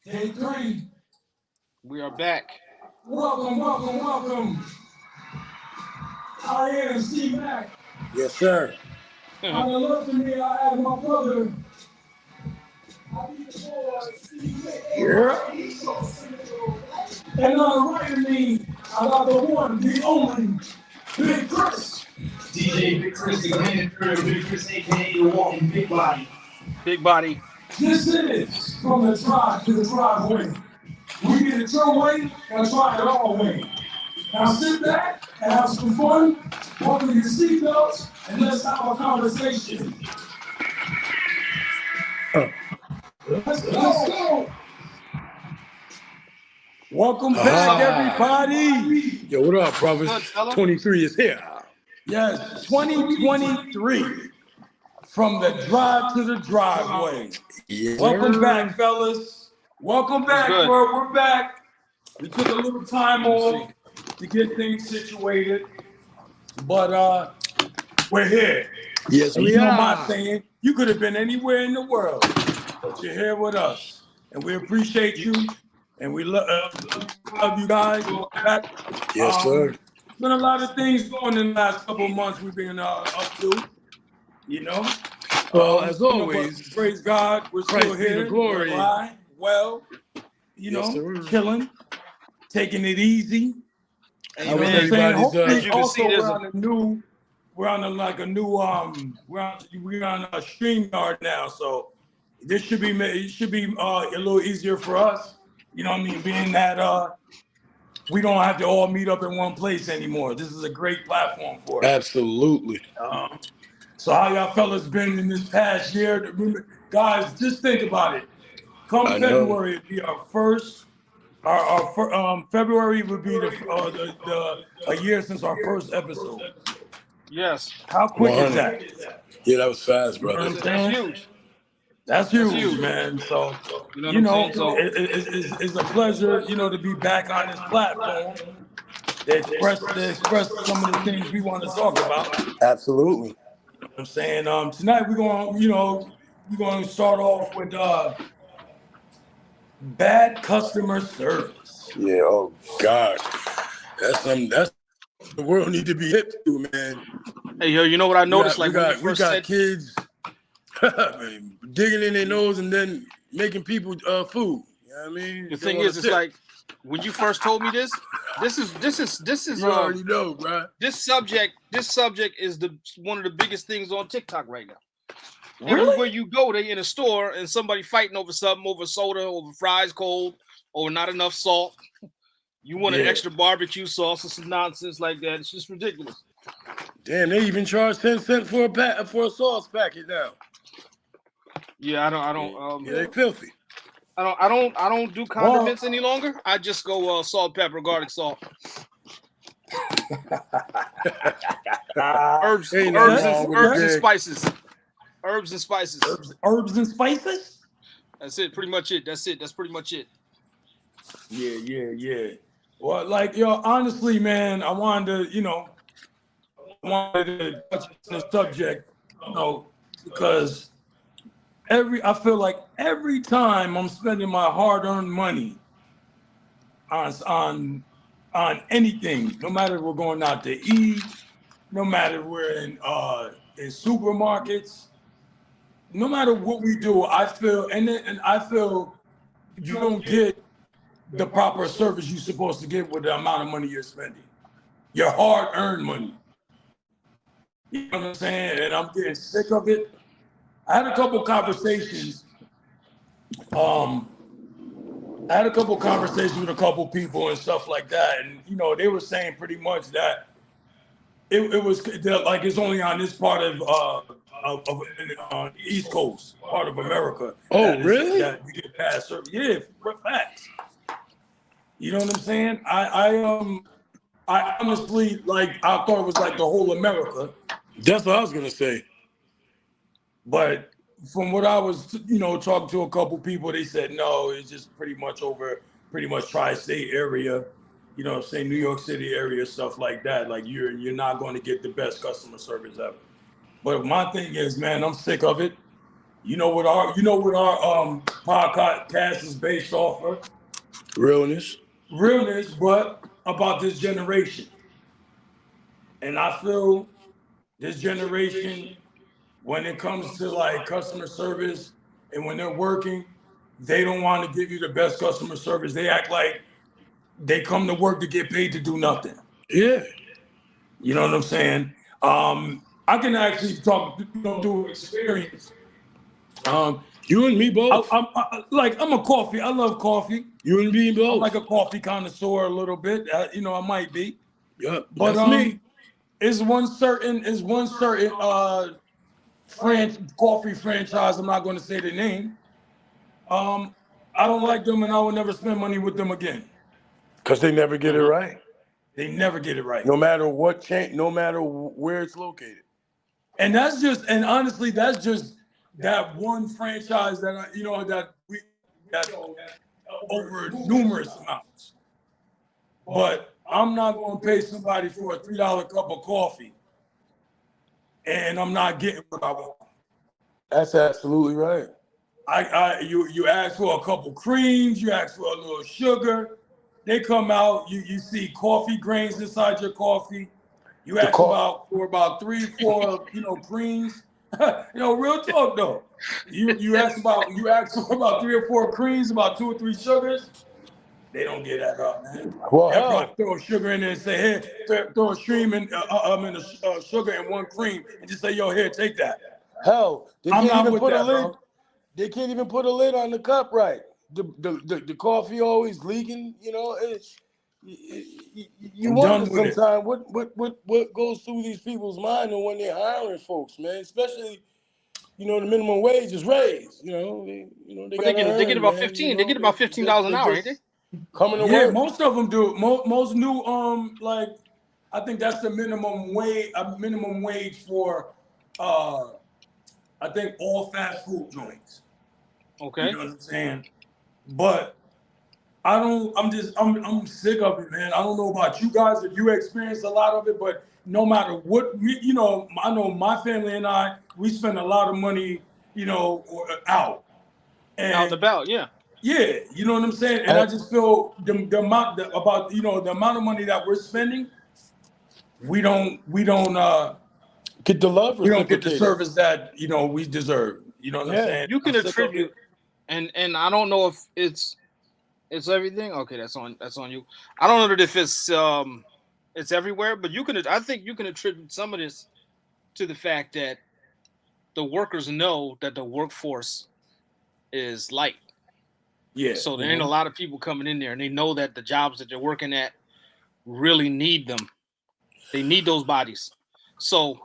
Day three. We are back. Welcome, welcome, welcome. I am Steve Mack. Yes, sir. On the left of me, I have my brother. I need the boy, Steve Mack. Yeah. And on the right of me, I got the one, the only, Big Chris. DJ Big Chris, the manager, Big Chris, aka the walking big body. Big body. This is From the Drive to the Driveway. We get it your way and try it our way. Now sit back and have some fun, buckle your seatbelts, and let's have a conversation. Let's go. Welcome back, everybody. Yo, what up, brothers? Good, fella. 23 is here. Yes, 2023. From the drive to the driveway. Yeah. Welcome back, fellas. Welcome back, Good. bro. We're back. We took a little time off to get things situated, but we're here. Yes, And we you know are. my saying, you could have been anywhere in the world, but you're here with us, and we appreciate you, and we love you guys. Welcome back. Yes, sir. Been a lot of things going in the last couple of months we've been up to, you know. Well, as You know, always, but praise God, we're still Christ be the here. glory. We're alive, well, you Yes, know, sir. chilling, taking it easy. And How you know was what I'm saying? everybody's, Hopefully, as you can also see, there's we're on a new, we're on a StreamYard now, so this should be a little easier for us. You know what I mean? Being that we don't have to all meet up in one place anymore. This is a great platform for us. Absolutely. So how y'all fellas been in this past year? Remember, guys, just think about it. Come I know. February, it'd be our first. February would be a year since our first episode. Yes. How quick is that? Yeah, that was fast, You know what brother. I'm saying? That's huge. That's huge, huge. man. So, You know what you I'm know, saying? So- it's a pleasure, you know, to be back on this platform to express some of the things we want to talk about. Absolutely. You know what I'm saying? Tonight we're going to start off with bad customer service. Yeah, oh gosh. That's something that's the world need to be hip to, man. Hey, yo, you know what I noticed? we Like when got, you we first got said, kids digging in their nose and then making people food. You know what I mean? the They thing wanna is, it's tip. like when you first told me this is You already know, bro. this subject is one of the biggest things on TikTok right now. Really? Everywhere you go, they in a store and somebody fighting over something, over soda, over fries cold, or not enough salt. You want an Yeah. extra barbecue sauce or some nonsense like that. It's just ridiculous. Damn, they even charge 10 cents for a sauce packet now. Yeah, I don't Yeah, they filthy. I don't do condiments any longer. I just go salt, pepper, garlic salt, herbs, Ain't nothing herbs, wrong and, with herbs it. and spices. Herbs and spices. Herbs and spices? That's it. Pretty much it. That's it. That's pretty much it. Yeah. Well, like, yo, honestly, man, I wanted to touch on the subject, you know, because I feel like every time I'm spending my hard-earned money on anything, no matter if we're going out to eat, no matter we're in supermarkets, no matter what we do, I feel you don't get the proper service you're supposed to get with the amount of money you're spending. Your hard-earned money. You know what I'm saying? And I'm getting sick of it. I had a couple conversations. I had a couple conversations with a couple people and stuff like that, and you know, they were saying pretty much that it was that, like, it's only on this part of East Coast, part of America. Oh, really? That you get past certain, yeah, for facts. You know what I'm saying? I honestly, like, I thought it was like the whole America, That's what I was gonna say. but from what I was, you know, talking to a couple people, they said no, it's just pretty much tri-state area, you know, say New York City area, stuff like that. Like you're not going to get the best customer service ever. But my thing is, man, I'm sick of it. You know what our podcast is based off of? Realness. Realness, but about this generation. And I feel this generation, when it comes to like customer service and when they're working, they don't want to give you the best customer service. They act like they come to work to get paid to do nothing. Yeah. You know what I'm saying? I can actually talk through experience. You and me both. I'm a coffee. I love coffee. You and me both. I'm like a coffee connoisseur a little bit. I might be. Yeah, But that's me. Is one certain coffee franchise. I'm not going to say the name. I don't like them, and I will never spend money with them again. Because they never get it right. They never get it right. No matter what chain, no matter where it's located. And honestly, that's just that one franchise that over numerous amounts. But I'm not going to pay somebody for a $3 cup of coffee, and I'm not getting what I want. That's absolutely right. You ask for a couple creams, you ask for a little sugar. They come out, you see coffee grains inside your coffee. You ask for about 3-4 creams. Real talk though. You ask for about 3 or 4 creams, about 2 or 3 sugars. They don't get that up, man. Well, everybody throw sugar in there and say, hey, throw a stream and sugar and 1 cream, and just say, yo, here, take that. Hell, they can't even put a lid. Bro. They can't even put a lid on the cup right. The coffee always leaking. You wonder sometimes what goes through these people's mind and when they're hiring folks, man. Especially, the minimum wage is raised. They get about 15. They get about $15 an hour, ain't they? Coming to work. Most of them do. Most new I think that's the minimum wage for I think all fast food joints. Okay. You know what I'm saying? But I'm sick of it, man. I don't know about you guys if you experience a lot of it, but no matter what, I know my family and we spend a lot of money, out. And out and about, yeah. Yeah, you know what I'm saying? And I just feel the amount of money that we're spending, we don't get the love. We don't get the service that we deserve. You know what I'm saying? You can attribute, and I don't know if it's everything. Okay, that's on you. I don't know if it's everywhere, but I think you can attribute some of this to the fact that the workers know that the workforce is light. Yeah. So there ain't a lot of people coming in there, and they know that the jobs that they're working at really need them. They need those bodies. So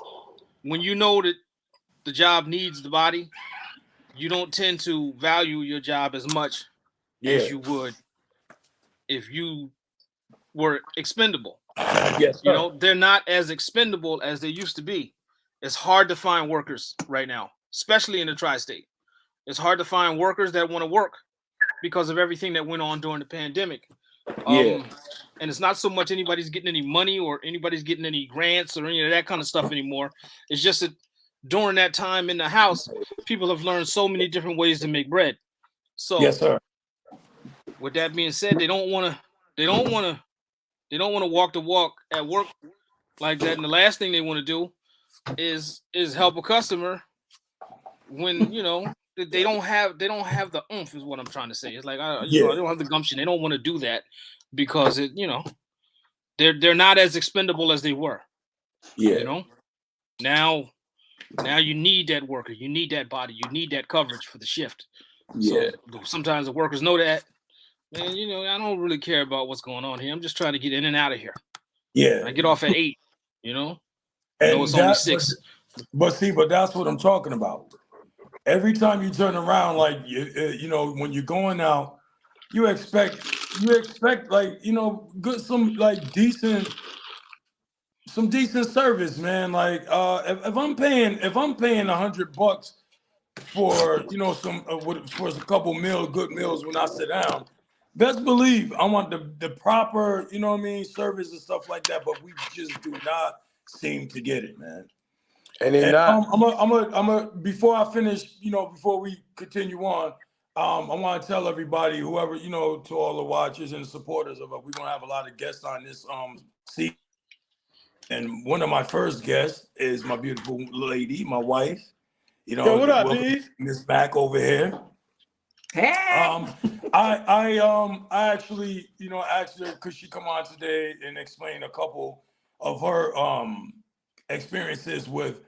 when you know that the job needs the body, you don't tend to value your job as much as you would if you were expendable. Yes, sir. They're not as expendable as they used to be. It's hard to find workers right now, especially in the tri-state. It's hard to find workers that want to work because of everything that went on during the pandemic. And it's not so much anybody's getting any money or anybody's getting any grants or any of that kind of stuff anymore. It's just that during that time in the house, people have learned so many different ways to make bread. So yes, sir. With that being said, they don't want to walk the walk at work like that. And the last thing they want to do is help a customer when they don't have the oomph is what I'm trying to say. It's like they don't have the gumption. They don't want to do that because they're not as expendable as they were. Yeah. Now you need that worker, you need that body, you need that coverage for the shift. Yeah. So sometimes the workers know that. Man, I don't really care about what's going on here. I'm just trying to get in and out of here. Yeah. I get off at 8, And it's only 6. But that's what I'm talking about. Every time you turn around, like when you're going out, you expect like some decent service, man. Like if I'm paying $100 for for a couple good meals when I sit down, best believe I want the proper service and stuff like that. But we just do not seem to get it, man. And they're not. Before I finish, before we continue on, I want to tell everybody, whoever, to all the watchers and supporters of it, we're going to have a lot of guests on this season. And one of my first guests is my beautiful lady, my wife. Yo, what up, D's? Miss Mac over here. Hey. I actually, asked her, could she come on today and explain a couple of her experiences with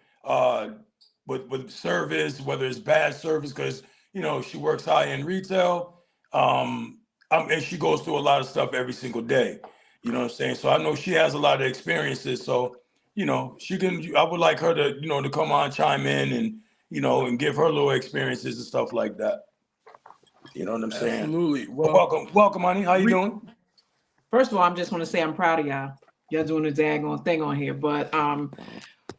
service, whether it's bad service, because she works high in retail, and she goes through a lot of stuff every single day. You know what I'm saying? So I know she has a lot of experiences. So she can. I would like her to to come on, chime in, and and give her little experiences and stuff like that. You know what I'm saying? Absolutely. Well, welcome, honey. How you doing? First of all, I'm just want to say I'm proud of y'all. Y'all doing a daggone thing on here. But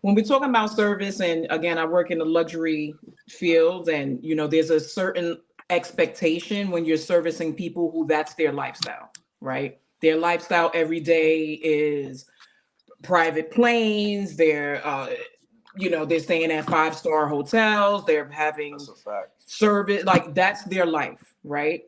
when we're talking about service, and again, I work in the luxury field, and there's a certain expectation when you're servicing people who that's their lifestyle, right? Their lifestyle every day is private planes. They're they're staying at 5-star hotels. They're having That's a fact. service, like that's their life, right?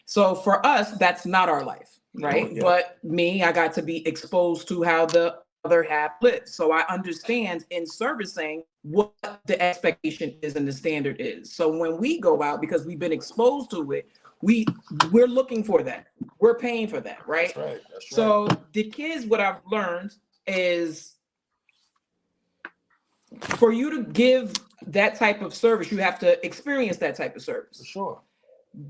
So for us, that's not our life, right? Yeah. But I got to be exposed to how the other half lives. So I understand in servicing what the expectation is and the standard is. So when we go out, because we've been exposed to it, we're looking for that. We're paying for that, right? That's right. That's right. So the kids, what I've learned is for you to give that type of service, you have to experience that type of service. For sure.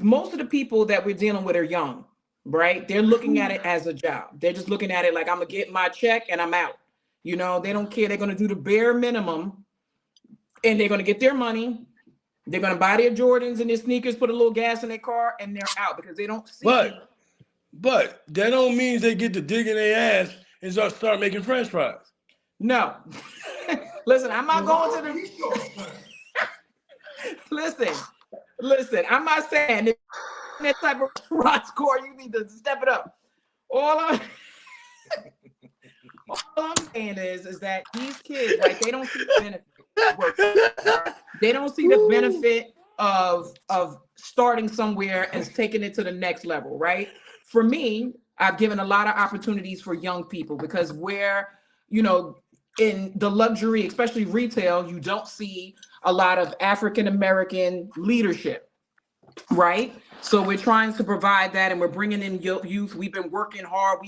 Most of the people that we're dealing with are young, right? They're looking at it as a job. They're just looking at it like, I'm gonna get my check and I'm out. They don't care. They're gonna do the bare minimum and they're gonna get their money. They're gonna buy their Jordans and their sneakers, put a little gas in their car, and they're out because they don't see. But that don't mean they get to dig in their ass and start making French fries. No. Listen, I'm not going to the. Listen, I'm not saying that type of rock score, you need to step it up. All I'm saying is that these kids, like, they don't see the benefit. They don't see the benefit of starting somewhere and taking it to the next level, right? For me, I've given a lot of opportunities for young people because in the luxury, especially retail, you don't see a lot of African-American leadership, right? So we're trying to provide that, and we're bringing in youth. We've been working hard.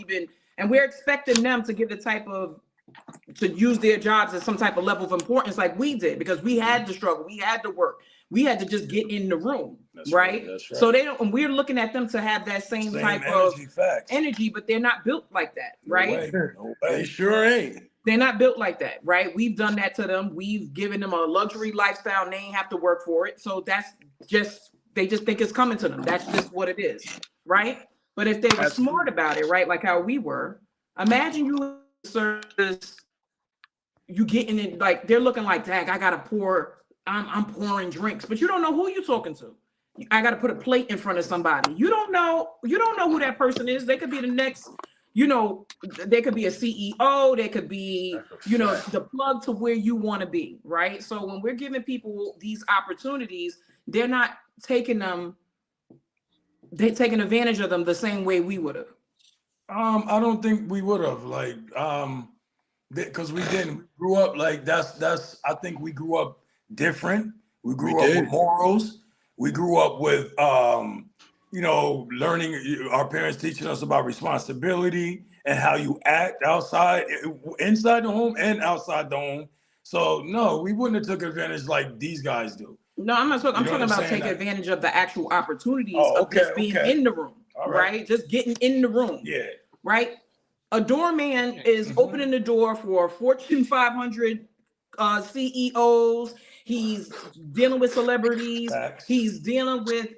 And we're expecting them to give to use their jobs as some type of level of importance like we did, because we had to struggle. We had to work. We had to just get in the room, right? That's right. So and we're looking at them to have that same type energy, of energy, but they're not built like that, right? No way. They sure ain't. They're not built like that, right? We've done that to them. We've given them a luxury lifestyle and they ain't have to work for it. So they just think it's coming to them. That's just what it is, right? But if they were smart about it, right, like how we were, imagine you service, you getting it, like they're looking like, dang, I gotta I'm pouring drinks, but you don't know who you're talking to. I gotta put a plate in front of somebody. You don't know who that person is. They could be the next, they could be a CEO, they could be, the plug to where you want to be, right? So when we're giving people these opportunities, they're not taking advantage of them the same way we would have. I don't think we would have, because we didn't. We grew up like I think we grew up different. We grew up with morals. We grew up with learning, our parents teaching us about responsibility and how you act inside the home and outside the home. So no, we wouldn't have took advantage like these guys do. No, I'm not talking. I'm talking about taking advantage of the actual opportunities of just being in the room, right? Just getting in the room. Yeah. Right. A doorman is opening the door for Fortune 500 CEOs. He's dealing with celebrities. Facts. He's dealing with,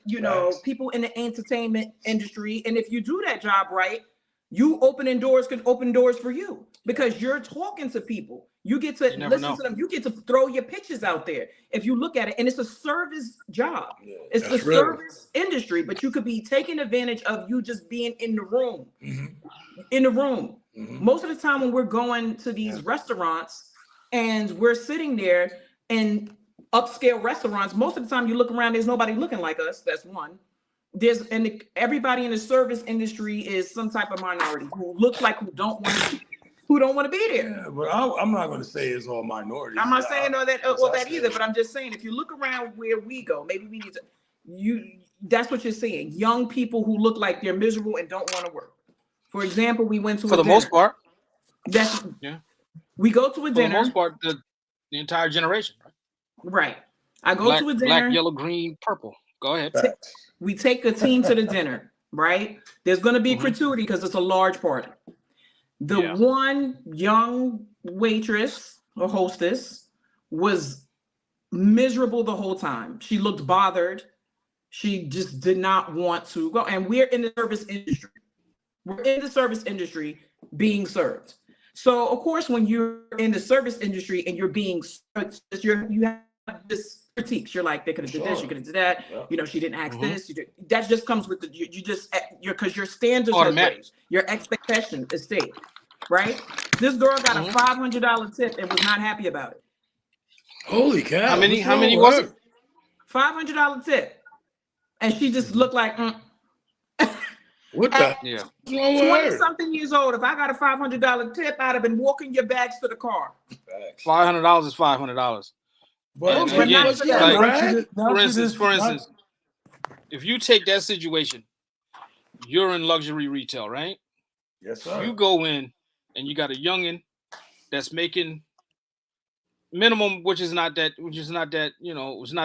people in the entertainment industry. And if you do that job right, you opening doors can open doors for you because you're talking to people. You get to listen to them. You get to throw your pitches out there. If you look at it, and it's a service job. Yeah, it's a service industry, but you could be taking advantage of you just being in the room. Mm-hmm. In the room. Mm-hmm. Most of the time when we're going to these restaurants, And we're sitting there in upscale restaurants. Most of the time you look around, there's nobody looking like us. That's one. Everybody in the service industry is some type of minority who looks like who don't want to be there. Yeah, but I'm not going to say it's all minorities. I'm not saying that still- either, but I'm just saying if you look around where we go, maybe we need to that's what you're saying. Young people who look like they're miserable and don't want to work. For example, we went to For the most part. That's Yeah. We go to a For the dinner. most part, the entire generation. Right? Right. I go Black, to a dinner. black, yellow, green, purple. Go ahead. We take a team to the dinner, right? There's going to be Mhm. gratuity because it's a large party. The Yeah. one young waitress or hostess was miserable the whole time. She looked bothered. She just did not want to go. And we're in the service industry. We're in the service industry being served. So of course, when you're in the service industry and you're being served, you have this critiques. You're like, they could have did this, you could have did that. Yeah. You know, she didn't ask Mhm. this. That just comes with because your standards have Automatic. raised. Your expectation is stayed, right? This girl got Mhm. a $500 tip and was not happy about it. Holy cow! How many- what's how wrong many with was her? it? $500 tip, and she just looked like What the? Yeah. What's wrong with 20 her? something years old. If I got a $500 tip, I'd have been walking your bags to the car. $500 is $500. But And but again, not for that. like, now for to instance, this- if you take that situation, you're in luxury retail, right? Yes, sir. You go in and you got a youngin that's making minimum, which is not that, it's not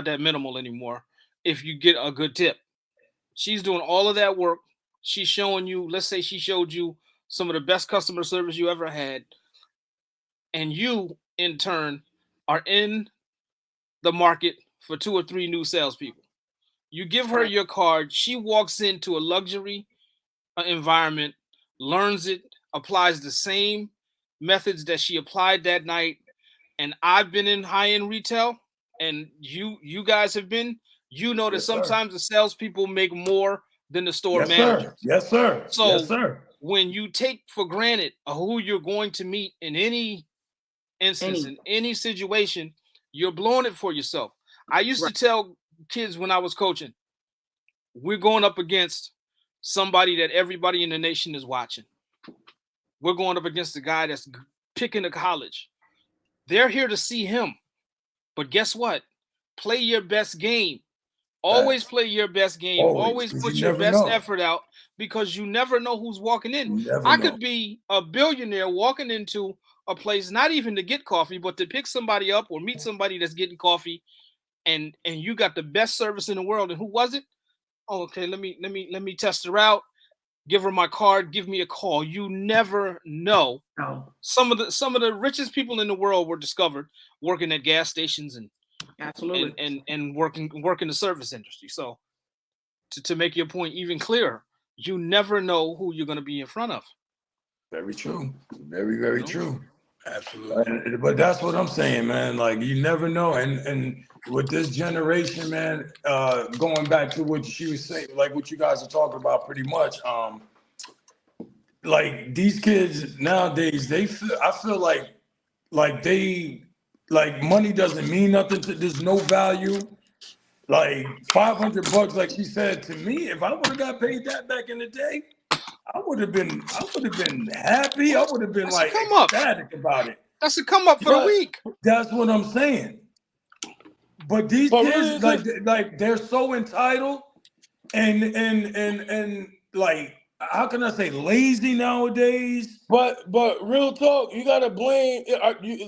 that minimal anymore. If you get a good tip, she's doing all of that work. She's showing you, let's say she showed you some of the best customer service you ever had. And you, in turn, are in the market for 2 or 3 new salespeople. You give her your card. She walks into a luxury environment, learns it, applies the same methods that she applied that night. And I've been in high-end retail, and you guys have been. You know that Yes, sir. sometimes the salespeople make more than the store Yes, manager. sir. Yes, sir. So- yes, sir. When you take for granted who you're going to meet in any instance, in any situation, you're blowing it for yourself. I used to tell kids when I was coaching, we're going up against somebody that everybody in the nation is watching. We're going up against a guy that's picking a college. They're here to see him. But guess what? Play your best game. Always play your best game. Always 'cause put you your never best know. effort out, because you never know who's walking in. You never I know. could be a billionaire walking into a place, not even to get coffee, but to pick somebody up or meet somebody that's getting coffee, and you got the best service in the world. And who was it? Oh, okay, let me test her out. Give her my card. Give me a call. You never know. Oh, Some of the richest people in the world were discovered working at gas stations and absolutely. and working the service industry. So to make your point even clearer, you never know who you're going to be in front of. Very true. Very, very No. true. Absolutely. But that's what I'm saying, man. Like, you never know. And with this generation, man, going back to what she was saying, like what you guys are talking about pretty much, like these kids nowadays, I feel like money doesn't mean nothing to, there's no value. Like $500, like she said to me, if I would have got paid that back in the day, I would have been happy. I would have been That's a like come up. ecstatic about it. That's a come up for the But- week. That's what I'm saying. But these But kids, really, like they're so entitled and like, how can I say, lazy nowadays? But real talk, you gotta blame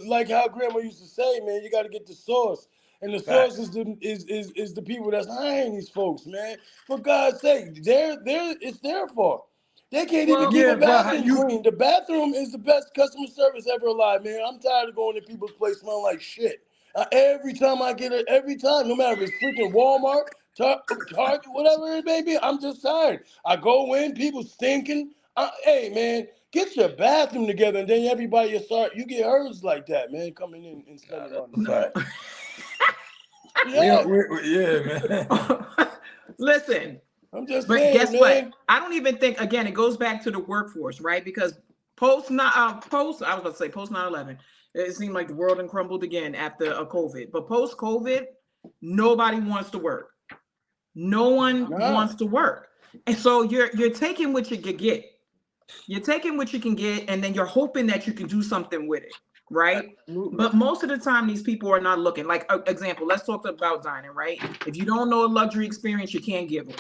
like how Grandma used to say, man. You gotta get the source, and the source is the people that's hiring these folks, man. For God's sake, it's their fault. They can't Well, even keep yeah, a but bathroom clean. The bathroom is the best customer service ever alive, man. I'm tired of going to people's place smelling like shit. Every time I get it, no matter if it's freaking Walmart, Target, whatever it may be, I'm just tired. I go in, people stinking. Hey, man, get your bathroom together, and then everybody you get hers like that, man, coming in and spending on the Fact. Yeah, Yeah, man. Listen, I'm just but saying, guess man. what? I don't even think, again, it goes back to the workforce, right? Because post 9/11, It seemed like the world had crumbled again after a COVID. But post-COVID, nobody wants to work. No one wants to work. And so you're taking what you can get. You're taking what you can get, and then you're hoping that you can do something with it, right? Absolutely. But most of the time, these people are not looking. Like, example, let's talk about dining, right? If you don't know a luxury experience, you can't give them.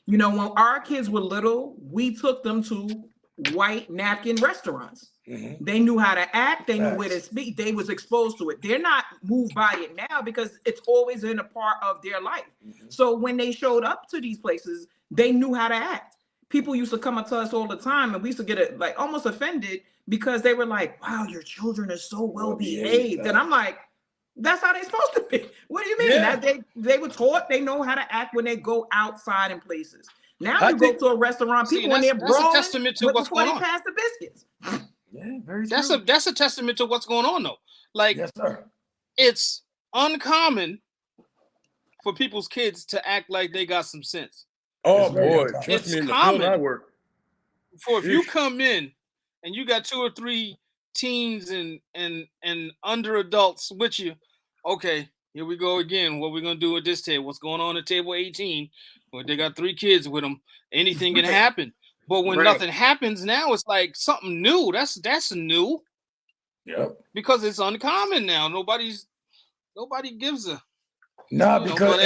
You know, when our kids were little, we took them to white napkin restaurants. Mm-hmm. They knew how to act. They knew Facts. where to speak. They was exposed to it. They're not moved by it now because it's always been a part of their life. Mm-hmm. So when they showed up to these places, they knew how to act. People used to come up to us all the time, and we used to get like almost offended because they were like, "Wow, your children are so well behaved," and I'm like, "That's how they're supposed to be." What do you mean? Yeah. That they were taught they know how to act when they go outside in places. Now I you think- go to a restaurant, See, people in there that's a brawling testament to what's before going they on. pass the biscuits. Yeah, very That's true. a testament to what's going on though. Like Yes, sir. it's uncommon for people's kids to act like they got some sense. Oh It's very boy, uncommon. trust It's me, in the common. field I work. For if you Sheesh. come in and you got 2 or 3 teens and under adults with you, okay, here we go again. What we're gonna do at this table? What's going on at table 18? Well, they got 3 kids with them. Anything can Right. happen. But when Right. nothing happens now, it's like something new. That's new Yep. because it's uncommon now. Nobody gives a Nah, You know, because but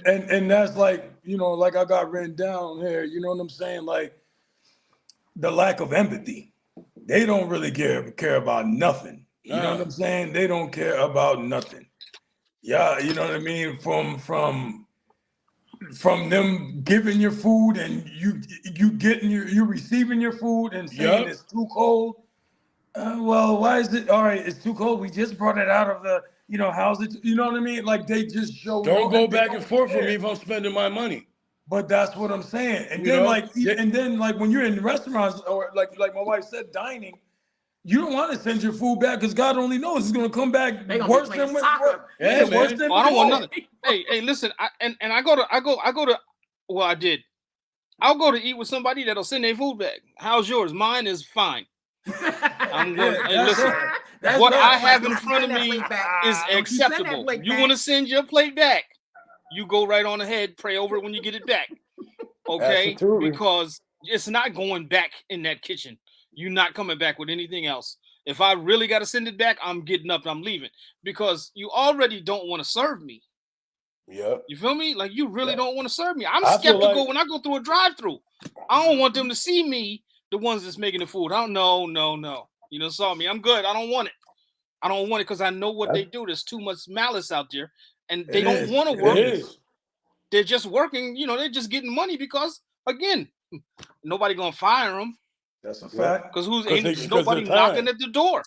hey. and that's like, you know, like I got written down here, you know what I'm saying? Like the lack of empathy. They don't really care about nothing. You know what I'm saying? They don't care about nothing. Yeah, you know what I mean? From them giving your food and you getting you receiving your food and saying Yup. it's too cold. Well, why is it all right? It's too cold. We just brought it out of the, you know, how's it? You know what I mean? Like they just show. Don't go they back don't and forth with care. me if I'm spending my money. But that's what I'm saying. And You then know, like when you're in restaurants or like my wife said, dining, you don't want to send your food back because God only knows it's gonna come back They gonna worse be than playing soccer. Yeah, worse man. than Oh, I don't want before. nothing. Hey, listen. I go to. Well, I did. I'll go to eat with somebody that'll send their food back. How's yours? Mine is fine. I'm going. Yeah, Hey, that's listen. right. That's What right. I have Like, in front of send that me plate back. is Don't you send that acceptable. plate You back. want to send your plate back? You go right on ahead. Pray over it when you get it back. Okay, Absolutely. because it's not going back in that kitchen. You're not coming back with anything else. If I really got to send it back, I'm getting up and I'm leaving because you already don't want to serve me. Yep. You feel me? Like you really Yeah. don't want to serve me. I'm I feel skeptical like- when I go through a drive-through. I don't want them to see me, the ones that's making the food. I don't no. You know, saw me. I'm good. I don't want it. I don't want it because I know what they do. There's too much malice out there, and they It don't is. want to It work. is. They're just working. You know, they're just getting money because again, nobody gonna fire them That's a Yeah. fact. because Because nobody of the time. knocking at the door.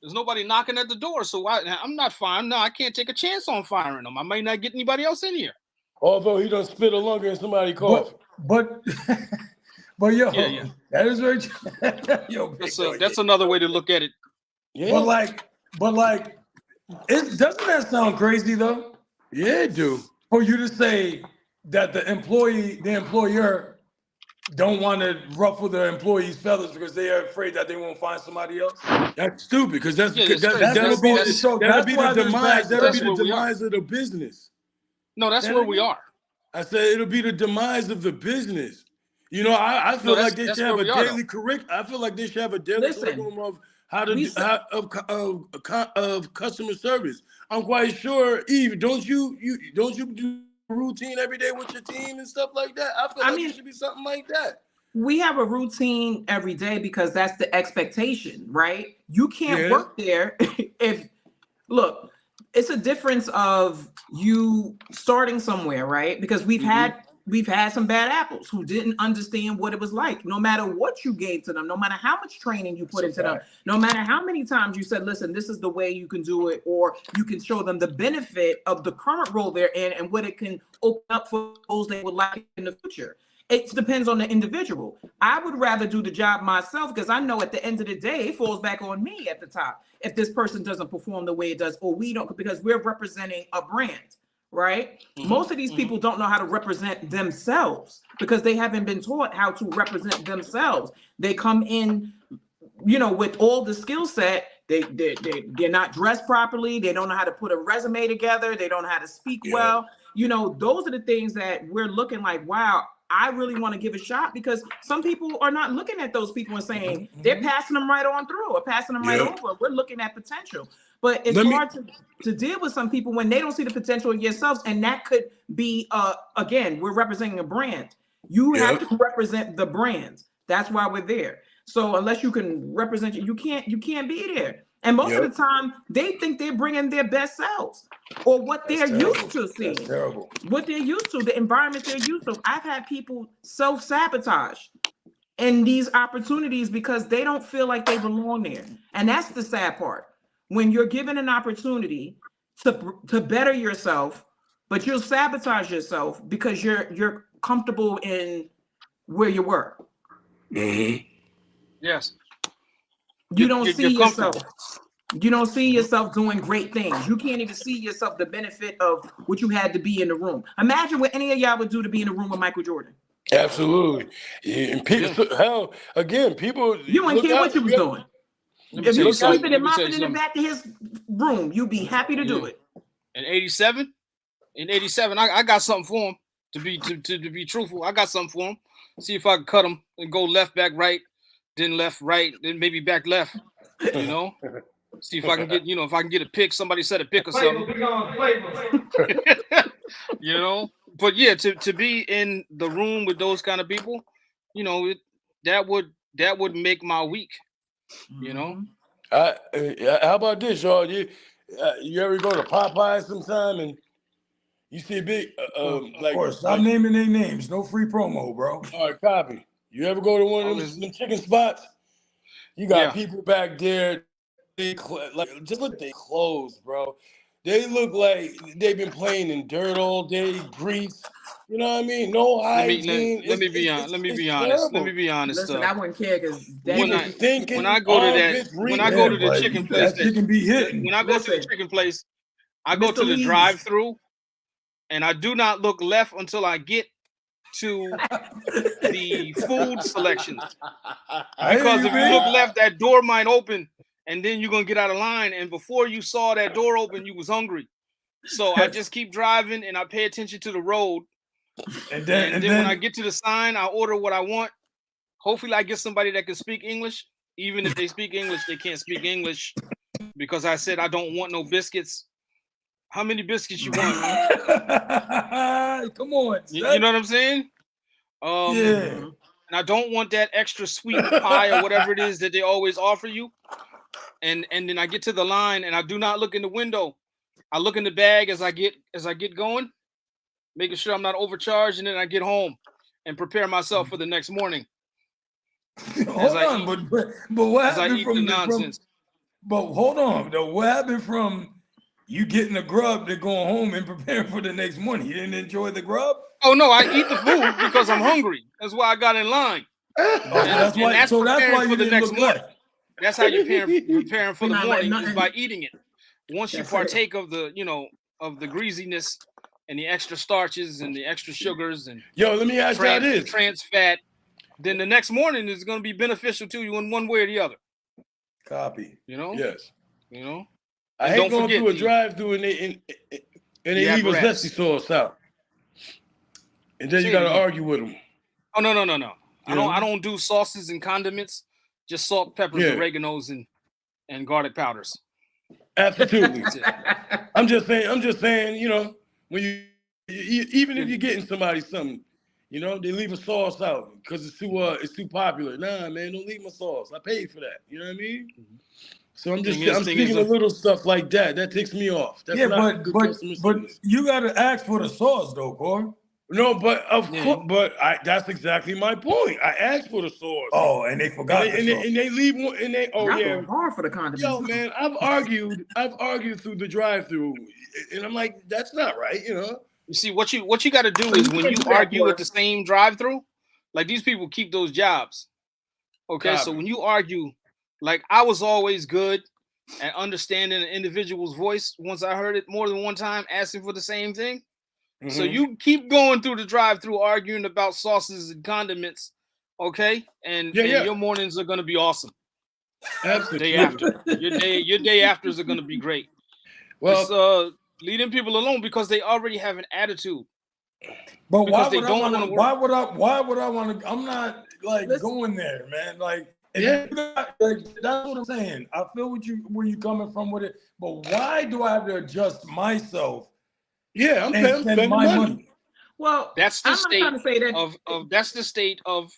There's nobody knocking at the door, so I'm not firing. No, I can't take a chance on firing them. I might not get anybody else in here. Although he done spit a longer in somebody cough. But but yo, Yeah. that is very true. Yo, big dog, That's another way to look at it. Yeah. but like, doesn't that sound crazy though? Yeah, dude. For you to say that the employer don't want to ruffle the employees' feathers because they are afraid that they won't find somebody else. That's stupid because Yeah, it's crazy. that'll be That's- so that'll that's be why the there's demise. bad- That'll that's be the where we are. demise of the business. No, that's Say where that we again? are. I said it'll be the demise of the business. You know, I feel No, like they that's should have where a we are, daily curriculum. I feel like they should have a daily Listen, curriculum of how to we do, said- of customer service. I'm quite sure, Eve, don't you do a routine every day with your team and stuff like that? I feel like mean- it should be something like that. We have a routine every day because that's the expectation, right? You can't Yeah. work there if look, it's a difference of you starting somewhere, right? Because we've had some bad apples who didn't understand what it was like. No matter what you gave to them, no matter how much training you put into them, no matter how many times you said, listen, this is the way you can do it, or you can show them the benefit of the current role they're in and what it can open up for those they would like in the future. It depends on the individual. I would rather do the job myself because I know at the end of the day, it falls back on me at the top if this person doesn't perform the way it does, or we don't, because we're representing a brand, right? Most of these people don't know how to represent themselves because they haven't been taught how to represent themselves. They come in, you know, with all the skill set They're not dressed properly. They don't know how to put a resume together. They don't know how to speak well. You know, those are the things that we're looking like, wow, I really want to give a shot, because some people are not looking at those people and saying they're passing them right on through or passing them right over. We're looking at potential. But it's hard to deal with some people when they don't see the potential in yourselves. And that could be, again, we're representing a brand. You have to represent the brands. That's why we're there. So unless you can represent you can't be there. And most of the time, they think they're bringing their best selves or what they're used to seeing. That's terrible. What they're used to, the environment they're used to. I've had people self-sabotage in these opportunities because they don't feel like they belong there. And that's the sad part. When you're given an opportunity to better yourself, but you'll sabotage yourself because you're comfortable in where you were. Yes. You don't see yourself. You don't see yourself doing great things. You can't even see yourself the benefit of what you had to be in the room. Imagine what any of y'all would do to be in the room with Michael Jordan. Absolutely. And people, hell, again, people. You wouldn't care what you was doing. If you were sleeping and mopping in the something. back of his room, you'd be happy to do it. In 87, I got something for him. To be truthful, I got something for him. See if I can cut him and go left, back, right, then left, right, then maybe back left. You know, see if I can get, if I can get a pick. Somebody said a pick or something. You know, but yeah, to be in the room with those kind of people, that would make my week. You know. How about this, y'all? You ever go to Popeye sometime and you see a big Of course, stop naming their names. No free promo, bro. All right, copy. You ever go to one of them chicken spots? You got people back there. Just look at their clothes, bro. They look like they've been playing in dirt all day, grease. You know what I mean? No hygiene. Let me be honest. Let me be honest. Listen, I wouldn't care because when I go to the chicken place, that chicken be hitting. When I go to the chicken place, I go to the drive-through, and I do not look left until I get to the food selections. Because if you look left, that door might open, and then you're gonna get out of line. And before you saw that door open, you was hungry. So I just keep driving and I pay attention to the road. And then when I get to the sign, I order what I want. Hopefully I get somebody that can speak English. Even if they speak English, they can't speak English because I said I don't want no biscuits. How many biscuits you want? Come on. You know what I'm saying? And I don't want that extra sweet pie or whatever it is that they always offer you. And then I get to the line and I do not look in the window. I look in the bag as I get going, making sure I'm not overcharged, and then I get home and prepare myself for the next morning. Hold on, but what happened from the nonsense? But hold on, though. What happened from you getting the grub to going home and preparing for the next morning? You didn't enjoy the grub? Oh no, I eat the food because I'm hungry. That's why I got in line. That's why you didn't look left. That's how you're preparing for the morning, is by eating it. Once you partake of the, of the greasiness and the extra starches and the extra sugars and let me ask you this: trans fat, then the next morning is going to be beneficial to you in one way or the other. Copy. Yes. I And hate going through a drive-through and they leave a zesty sauce out, and then you got to argue with them. Oh no! I don't do sauces and condiments. Just salt, peppers, oreganos, and garlic powders. Absolutely. I'm just saying, when you even if you're getting somebody something, they leave a sauce out because it's too popular. Nah, man, don't leave my sauce. I paid for that. You know what I mean? So I'm speaking of little stuff like that. That takes me off. That's but you got to ask for the sauce though, Corey. No, but of course, that's exactly my point. I asked for the sauce. Oh, and they forgot. And they leave one, and they hard for the condiments. Yo, man, I've argued through the drive-through, and I'm like, that's not right, You see, what you got to do is when you argue at the same drive-through, like these people keep those jobs. Okay, so when you argue, like I was always good at understanding an individual's voice once I heard it more than one time, asking for the same thing. Mm-hmm. So you keep going through the drive-through arguing about sauces and condiments, okay? And your mornings are going to be awesome. Absolutely. Day after. Your day afters are gonna be great. Just Well, leaving people alone because they already have an attitude. But Because why they would I don't want wanna to? work. Why would I want to? I'm not like Listen. going there, man. Like, if Yeah. you got, like, that's what I'm saying. I feel where you coming from with it. But why do I have to adjust myself yeah, I'm and spending spend my money. money? Well, That's the I'm not state trying to say that. of that's the state of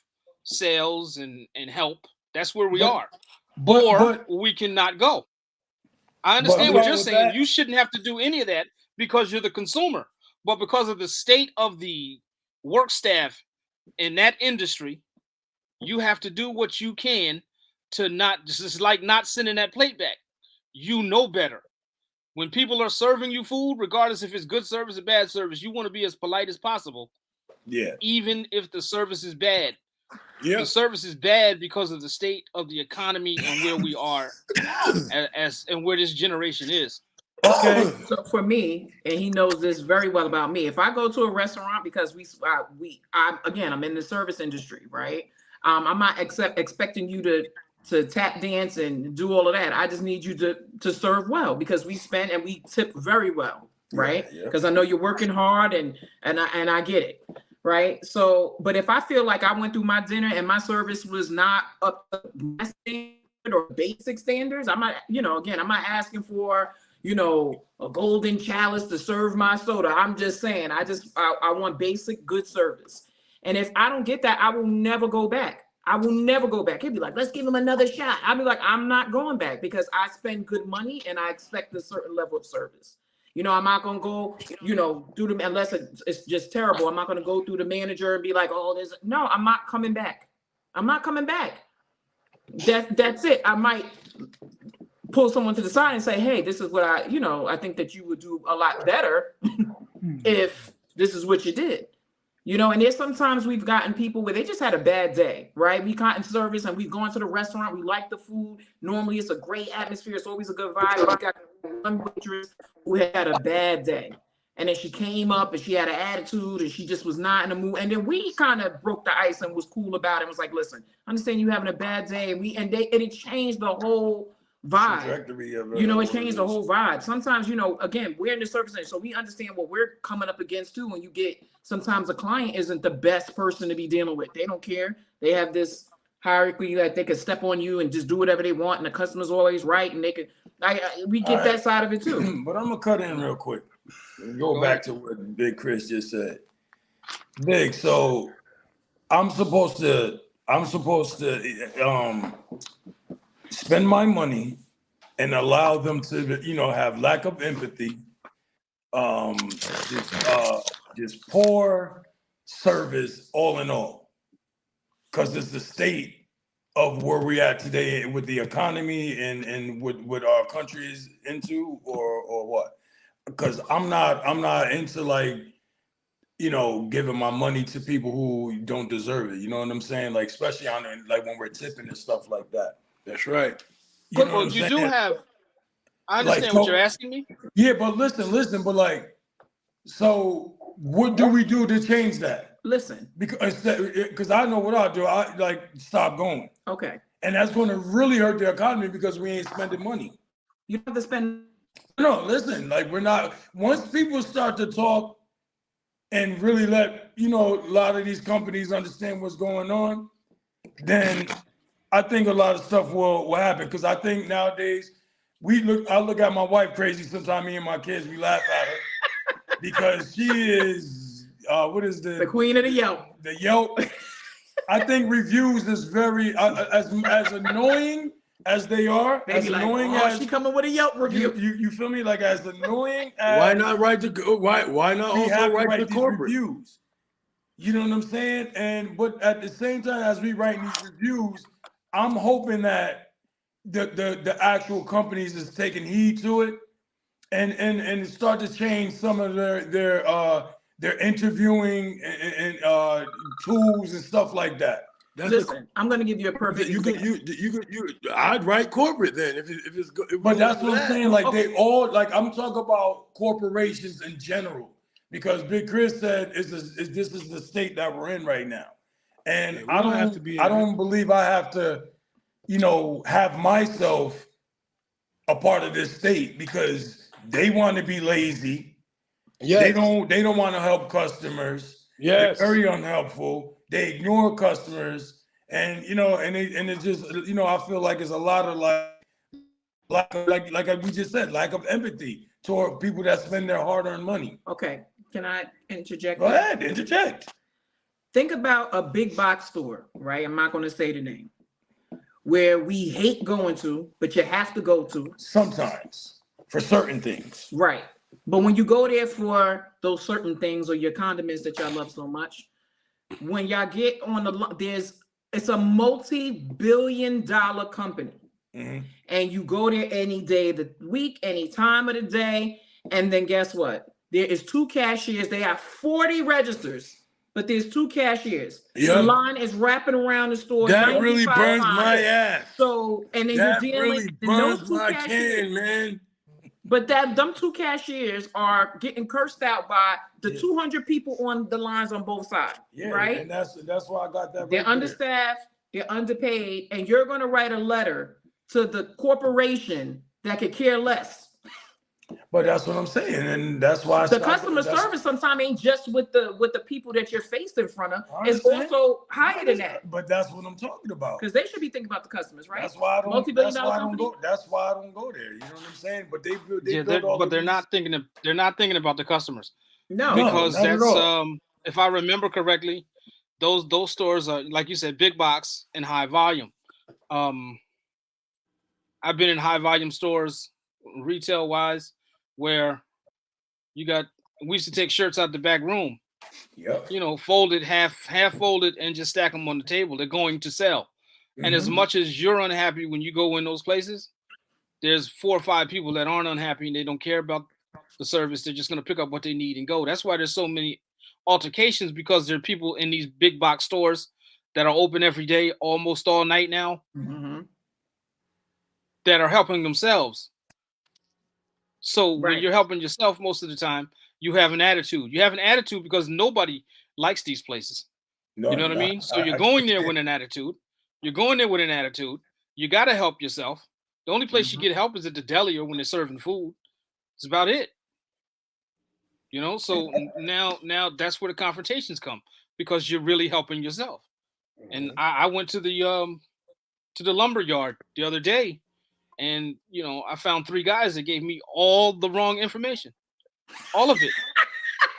sales and help. That's where we But- are. But Or but we cannot go. I But understand I'm what fine you're with saying. that. You shouldn't have to do any of that because you're the consumer. But because of the state of the work staff in that industry, you have to do what you can to not just like not sending that plate back. You know better. When people are serving you food, regardless if it's good service or bad service, you want to be as polite as possible, Yeah. even if the service is bad. Yeah. The service is bad because of the state of the economy and where we are as and where this generation is. okay. So for me, and he knows this very well about me. If I go to a restaurant, because I'm in the service industry, right? I'm not expecting you to tap dance and do all of that. I just need you to serve well because we spend and we tip very well, right? Yeah. Because I know you're working hard and I get it, right? So, but if I feel like I went through my dinner and my service was not up to my standard or basic standards, I'm not, again, I'm not asking for a golden chalice to serve my soda. I'm just saying, I want basic good service. And if I don't get that, I will never go back. I will never go back. He'd be like, let's give him another shot. I'll be like, I'm not going back because I spend good money and I expect a certain level of service. I'm not going to go, through them unless it's just terrible. I'm not going to go through the manager and be like, no, I'm not coming back. I'm not coming back. That's it. I might pull someone to the side and say, hey, this is what I think that you would do a lot better if this is what you did. And there's sometimes we've gotten people where they just had a bad day, right? We got in service and we've gone to the restaurant. We like the food. Normally it's a great atmosphere. It's always a good vibe. We got one waitress who had a bad day. And then she came up and she had an attitude and she just was not in the mood. And then we kind of broke the ice and was cool about it. And was like, listen, I understand you having a bad day. And it changed the whole vibe. Trajectory of It changed the whole vibe. Sometimes, again, we're in the service industry, so we understand what we're coming up against too. When you get sometimes a client isn't the best person to be dealing with. They don't care. They have this hierarchy that they can step on you and just do whatever they want, and the customer's always right, and they can. We get that side of it too. But I'm gonna cut in real quick and go back to what Big Chris just said. Big, so I'm supposed to spend my money and allow them to, have lack of empathy, just poor service all in all, because it's the state of where we at today with the economy and what our country is into, or what? Because I'm not into giving my money to people who don't deserve it. You know what I'm saying? Like, especially like when we're tipping and stuff like that. That's right. You know what Well, I'm you saying? do have. I Like, understand what you're asking me. Yeah, but listen, but like, so what do we do to change that? Listen, Because I know what I'll do. I like stop going. okay. And that's going to really hurt the economy because we ain't spending money. You have to spend. No, listen, like we're not, once people start to talk and really let, a lot of these companies understand what's going on, then I think a lot of stuff will happen. Because I think nowadays, I look at my wife crazy sometimes, me and my kids, we laugh at her because she is, what is The queen of the Yelp. The Yelp. I think reviews is very, as annoying as they are, They as be like, annoying oh, as, she coming with a Yelp review. you feel me? Like as annoying as. Why not write why not we have also to write write the these corporate? reviews. You know what I'm saying? But at the same time, as we write these reviews, I'm hoping that the actual companies is taking heed to it and start to change some of their interviewing and tools and stuff like that. Listen, I'm going to give you a perfect example. I'd write corporate then if it's good. But that's what I'm saying. Like they all, like I'm talking about corporations in general, because Big Chris said this is the state that we're in right now, and Yeah, I don't believe I have to have myself a part of this state because they want to be lazy. Yes. They don't want to help customers. Yes. They're very unhelpful. They ignore customers, and it's just I feel like it's a lot of like we just said, lack of empathy toward people that spend their hard-earned money. Okay, can I interject? Go ahead, interject. Think about a big box store, right? I'm not going to say the name, where we hate going to, but you have to go to. Sometimes for certain things. Right. But when you go there for those certain things or your condiments that y'all love so much, when y'all get on it's a multi-billion-dollar company. Mm-hmm. And you go there any day of the week, any time of the day, and then guess what? There is 2 cashiers. They have 40 registers, but there's 2 cashiers. Yep. The line is wrapping around the store. That really 95 burns miles. my ass. So, and then That you're dealing really with burns those 2 my cashiers. can, man. But them 2 cashiers are getting cursed out by the 200 people on the lines on both sides, Yeah, right? and that's why I got that. They're right there. understaffed, they're underpaid, and you're going to write a letter to the corporation that could care less. But that's what I'm saying, and that's why The customer service sometimes ain't just with the people that you're faced in front of. I It's understand. also higher than that, But that's what I'm talking about. because they should be thinking about the customers, right? That's why I don't. Multi-billion-dollar company. go. That's why I don't go there. You know what I'm saying? But they Yeah, build all of they're these- not thinking. They're not thinking about the customers No, because not at that's all. if I remember correctly, those stores are, like you said, big box and high volume. I've been in high volume stores, retail wise, where we used to take shirts out the back room, Yep. folded, half folded, and just stack them on the table. They're going to sell. And as Mhm. much as you're unhappy when you go in those places, there's 4 or 5 people that aren't unhappy and they don't care about the service. They're just going to pick up what they need and go. That's why there's so many altercations, because there are people in these big box stores that are open every day, almost all night now, Mhm. that are helping themselves. So when Right. you're helping yourself most of the time, you have an attitude. You have an attitude because nobody likes these places. No, You know what I mean? So you're going there with an attitude. You're going there with an attitude. You got to help yourself. The only place you get help is at the deli or when they're serving food. It's about it. So now that's where the confrontations come, because you're really helping yourself. And I went to the lumber yard the other day, and I found 3 guys that gave me all the wrong information. All of it.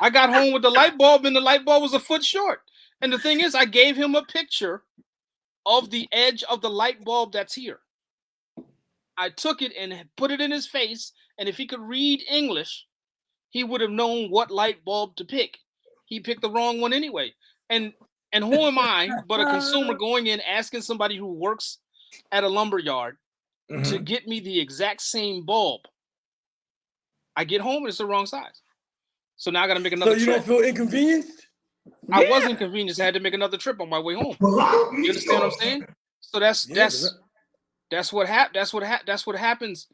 I got home with the light bulb, and the light bulb was a foot short. And the thing is, I gave him a picture of the edge of the light bulb that's here. I took it and put it in his face, and if he could read English, he would have known what light bulb to pick. He picked the wrong one anyway. And who am I but a consumer going in asking somebody who works at a lumber yard to get me the exact same bulb? I get home and it's the wrong size. So now I got to make another So you trip. don't feel inconvenienced? I was inconvenienced. I had to make another trip on my way home. You understand what I'm saying? So that's what happens.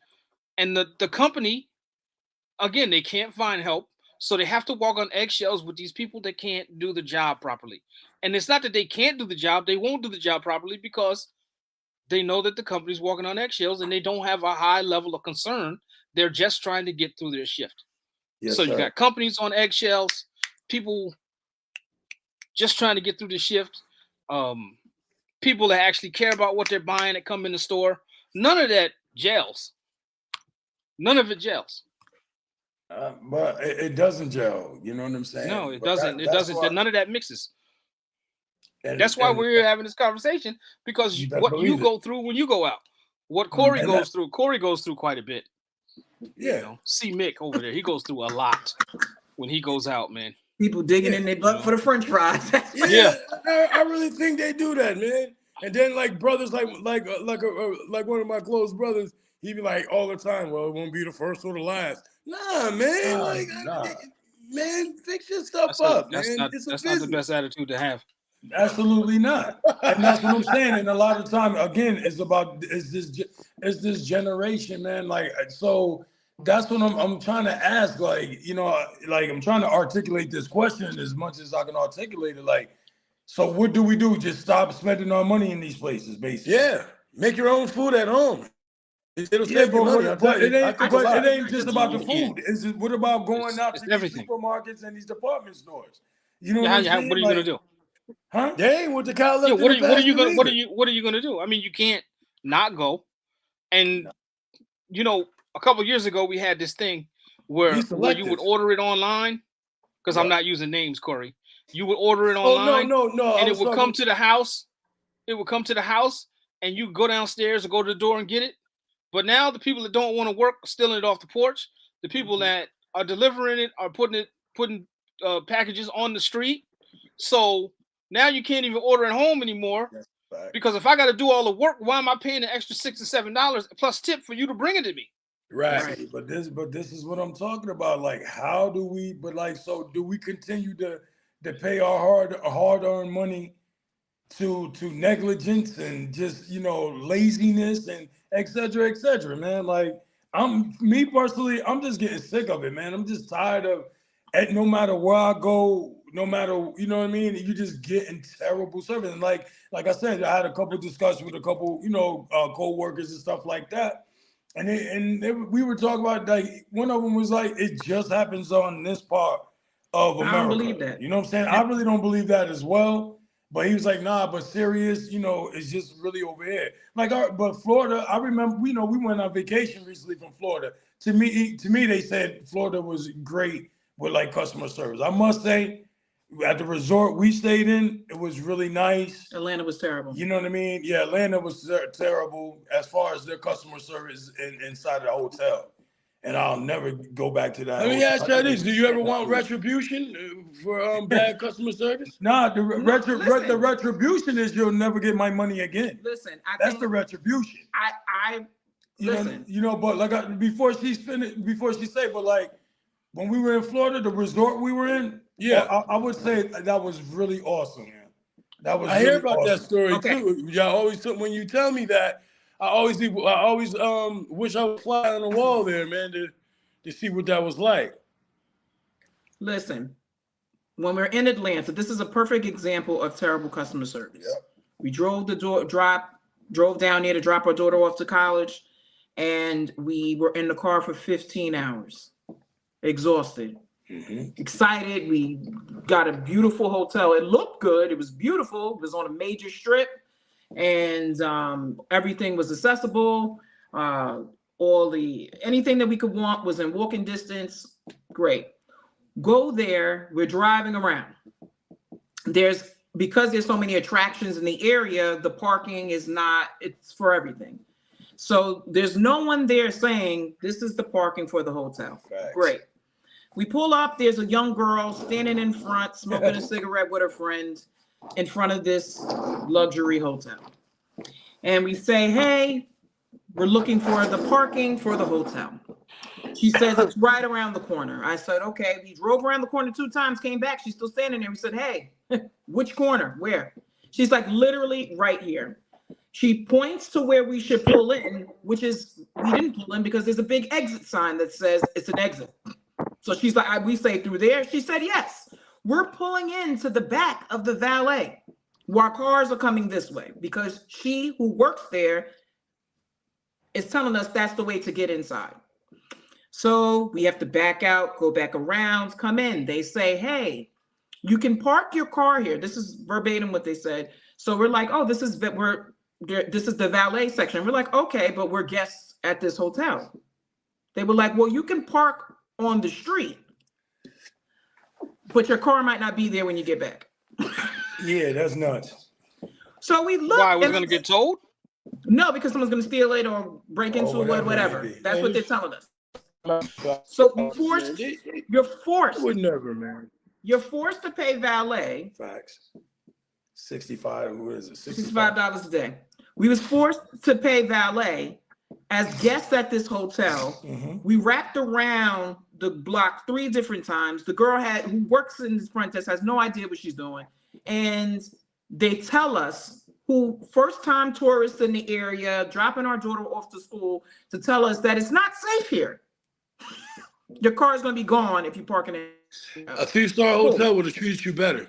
And the company, again, they can't find help, so they have to walk on eggshells with these people that can't do the job properly. And it's not that they can't do the job; they won't do the job properly because they know that the company's walking on eggshells and they don't have a high level of concern. They're just trying to get through their shift. Yes, so you sir. got companies on eggshells, people just trying to get through the shift. People that actually care about what they're buying that come in the store. None of that gels. None of it gels. But it doesn't gel. You know what I'm saying? No, it But doesn't. It that's doesn't. why- None of that mixes. and- That's why and- we're having this conversation, because You better what you believe it. go through when you go out, what Corey And goes through quite a bit. Yeah. See Mick over there, he goes through a lot when he goes out, man. People digging in their butt for the French fries. Yeah. I really think they do that, man. And then like brothers, like one of my close brothers, he be like all the time, well, it won't be the first or the last. Nah, man. Nah. Man, fix your stuff That's up, not man. It's a not the business. best attitude to have. Absolutely not. And that's what I'm saying. And a lot of time, again, it's this generation, man. Like, so that's what I'm trying to ask. Like, I'm trying to articulate this question as much as I can articulate it. Like, so what do we do? Just stop spending our money in these places, basically. Yeah. Make your own food at home. It'll Yeah, save you money. I'll but tell it you. I ain't. cook a But lot. it ain't just about the You can't. food. Is it? What about going out It's to these everything. supermarkets and these department stores? You know Yeah, what I'm saying? what are you gonna do? Huh? They ain't with the cow Yeah, left in the pasture what are you gonna do? I mean, you can't not go. And you know, a couple years ago we had this thing where Be you would selective. order it online, because I'm Yeah. not using names, Corey. You would order it Oh online, no! and it would come to the house. It would come to the house, and you go downstairs or go to the door and get it. But now the people that don't want to work are stealing it off the porch. The people that are delivering it are putting packages on the street. So now you can't even order at home anymore, because if I got to do all the work, why am I paying an extra $6 to $7 plus tip for you to bring it to me? Right. But this is what I'm talking about. Like, how do we? But like, so do we continue to pay our hard-earned money to negligence and just laziness and et cetera, man? Like, me personally, I'm just getting sick of it, man. I'm just tired of it. No matter where I go, no matter what I mean, you just getting terrible service. And like I said, I had a couple discussions with a couple co-workers and stuff like that. And we were talking about, like, one of them was like, it just happens on this part of America. I don't believe that. You know what I'm saying? I really don't believe that as well. But he was like, nah, but serious, it's just really over here. Like, but Florida, I remember, we went on vacation recently from Florida. To me, they said Florida was great with like customer service. I must say, at the resort we stayed in, it was really nice. Atlanta was terrible. You know what I mean? Yeah, Atlanta was terrible as far as their customer service inside of the hotel. And I'll never go back to that. Let me ask you this: do you ever want retribution for bad customer service? Nah, the listen. retribution is you'll never get my money again. Listen, That's the retribution. Listen. But like before she say, but like when we were in Florida, the resort we were in, I would say that was really awesome, man. That was. I hear about awesome. that story too. Y'all always when you tell me that, I always wish I would fly on the wall there, man, to see what that was like. Listen, when we're in Atlanta, this is a perfect example of terrible customer service. Yep. We drove down there to drop our daughter off to college, and we were in the car for 15 hours, exhausted. Excited. We got a beautiful hotel. It looked good. It was beautiful. It was on a major strip, and everything was accessible. Anything that we could want was in walking distance. Great. Go there. We're driving around. Because there's so many attractions in the area, the parking is not, it's for everything. So there's no one there saying this is the parking for the hotel. Facts. Great. We pull up, there's a young girl standing in front, smoking a cigarette with her friend in front of this luxury hotel. And we say, hey, we're looking for the parking for the hotel. She says it's right around the corner. I said, okay. We drove around the corner 2 times, came back. She's still standing there. We said, hey, which corner? Where? She's like, literally right here. She points to where we should pull in, which is, we didn't pull in because there's a big exit sign that says it's an exit. So she's like, we say through there. She said, yes, we're pulling into the back of the valet while cars are coming this way, because she who works there is telling us that's the way to get inside. So we have to back out, go back around, come in. They say, hey, you can park your car here. This is verbatim what they said. So we're like, oh, this is the valet section. We're like, okay, but we're guests at this hotel. They were like, well, you can park on the street, but your car might not be there when you get back. Yeah, that's nuts. So we look. Why, was going to get towed? No, because someone's going to steal it or break into it, whatever. That's what they're telling us. So you're forced. Would never, man. You're forced to pay valet. Facts. 65. What is it? $65 a day. We was forced to pay valet as guests at this hotel. We wrapped around the block 3 different times. The girl who works in this front desk has no idea what she's doing. And they tell us, who first-time tourists in the area, dropping our daughter off to school, to tell us that it's not safe here. Your car is going to be gone if you park in it. A 3-star hotel would have treated you better.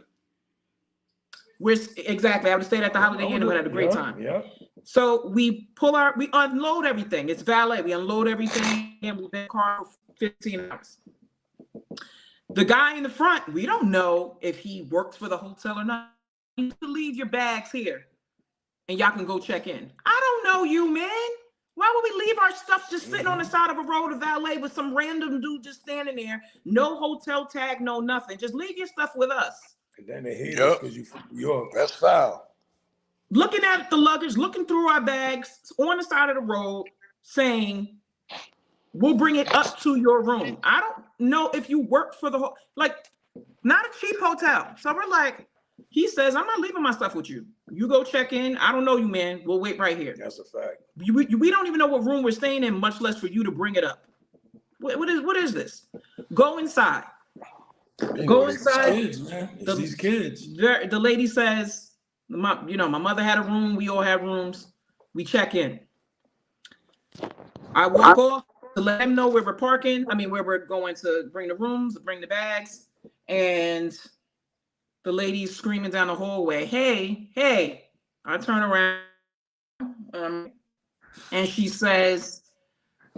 Exactly. I would have stayed at the Holiday Inn and would have had a great time. Yeah. So we unload everything. It's valet. We unload everything and we've been in the car for 15 hours. The guy in the front, we don't know if he works for the hotel or not. You can leave your bags here and y'all can go check in. I don't know you, man. Why would we leave our stuff just sitting on the side of a road of valet with some random dude just standing there? No hotel tag, no nothing. Just leave your stuff with us. And then they hate us because you from New York. That's foul. Looking at the luggage, looking through our bags on the side of the road, saying, we'll bring it up to your room. I don't know if you work for the not a cheap hotel. So we're like, he says, I'm not leaving my stuff with you. You go check in. I don't know you, man. We'll wait right here. That's a fact. We don't even know what room we're staying in, much less for you to bring it up. What is this? Go inside. Go inside. Kids, man. It's these kids. The lady says, my mother had a room. We all have rooms. We check in. I walk off to let them know where we're parking. Where we're going to bring the rooms, bring the bags. And the lady's screaming down the hallway, hey. I turn around and she says,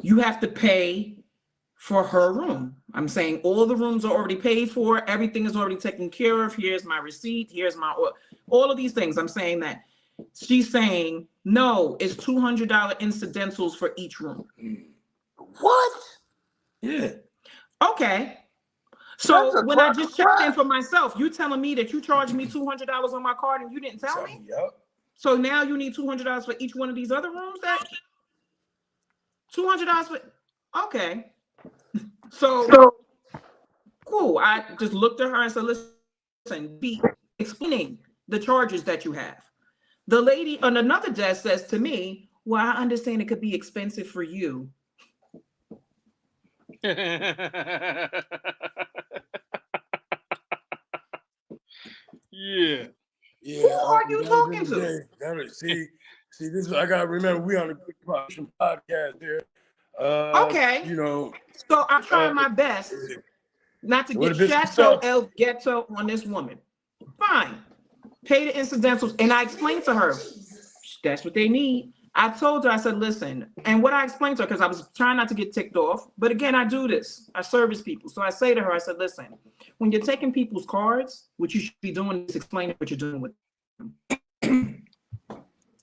you have to pay for her room. I'm saying all the rooms are already paid for. Everything is already taken care of. Here's my receipt. Here's my, all of these things. I'm saying that. She's saying, no, it's $200 incidentals for each room. What? Yeah. Okay. So when I just checked in for myself, you telling me that you charged me $200 on my card and you didn't tell me? Yep. So now you need $200 for each one of these other rooms? That $200 for, okay. So cool. I just looked at her and said, listen, be explaining the charges that you have. The lady on another desk says to me, well, I understand it could be expensive for you. Yeah. Who are you talking to? See, this I gotta remember we on a good podcast here. Okay. So I'm trying my best not to get Chateau El Ghetto on this woman. Fine. Pay the incidentals. And I explained to her, that's what they need. I told her, I said, listen, and what I explained to her, because I was trying not to get ticked off, but again, I do this. I service people. So I say to her, I said, listen, when you're taking people's cards, what you should be doing is explaining what you're doing with them.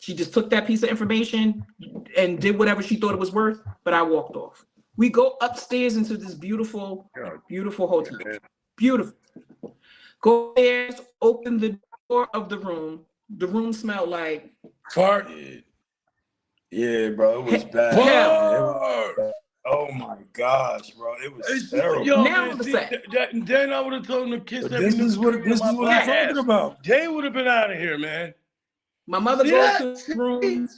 She just took that piece of information and did whatever she thought it was worth, but I walked off. We go upstairs into this beautiful, beautiful hotel. Beautiful. Go upstairs, open the door of the room. The room smelled like fart. Yeah, bro, it was bad. Oh my gosh, bro, it was terrible. Yo, now man, then I would have told him to kiss every This is what I'm talking about. Jay would have been out of here, man. My mother goes to the room.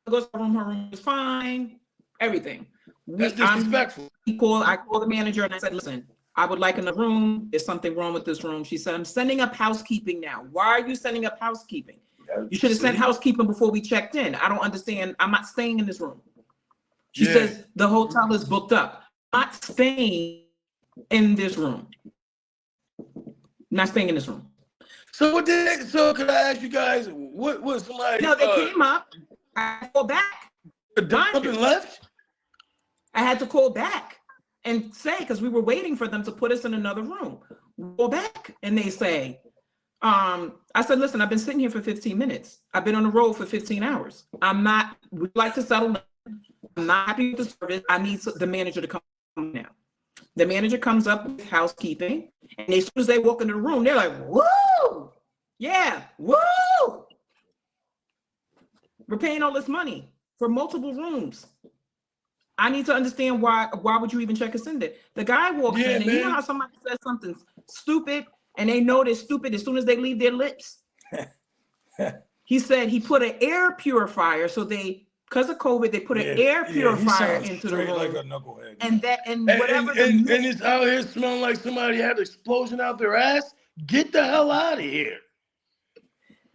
Goes to the room. Her room is fine. Everything. That's disrespectful. I called the manager and I said, listen, I would like in the room. There's something wrong with this room. She said, I'm sending up housekeeping now. Why are you sending up housekeeping? You should have sent housekeeping before we checked in. I don't understand. I'm not staying in this room. She says the hotel is booked up. I'm not staying in this room. I'm not staying in this room. So could I ask you guys, what was somebody? No, they came up. I called back. Something left? I had to call back and say, because we were waiting for them to put us in another room. Go back and they say, I said, listen, I've been sitting here for 15 minutes. I've been on the road for 15 hours. We'd like to settle down. I'm not happy with the service. I need the manager to come now. The manager comes up with housekeeping, and as soon as they walk into the room, they're like, woo! Yeah, woo! We're paying all this money for multiple rooms. I need to understand why would you even check us in there? The guy walks in, and you know how somebody says something stupid, and they know they're stupid as soon as they leave their lips? He said he put an air purifier, so because of COVID, they put an air purifier into the room. Like a knucklehead. And it's out here smelling like somebody had an explosion out their ass. Get the hell out of here.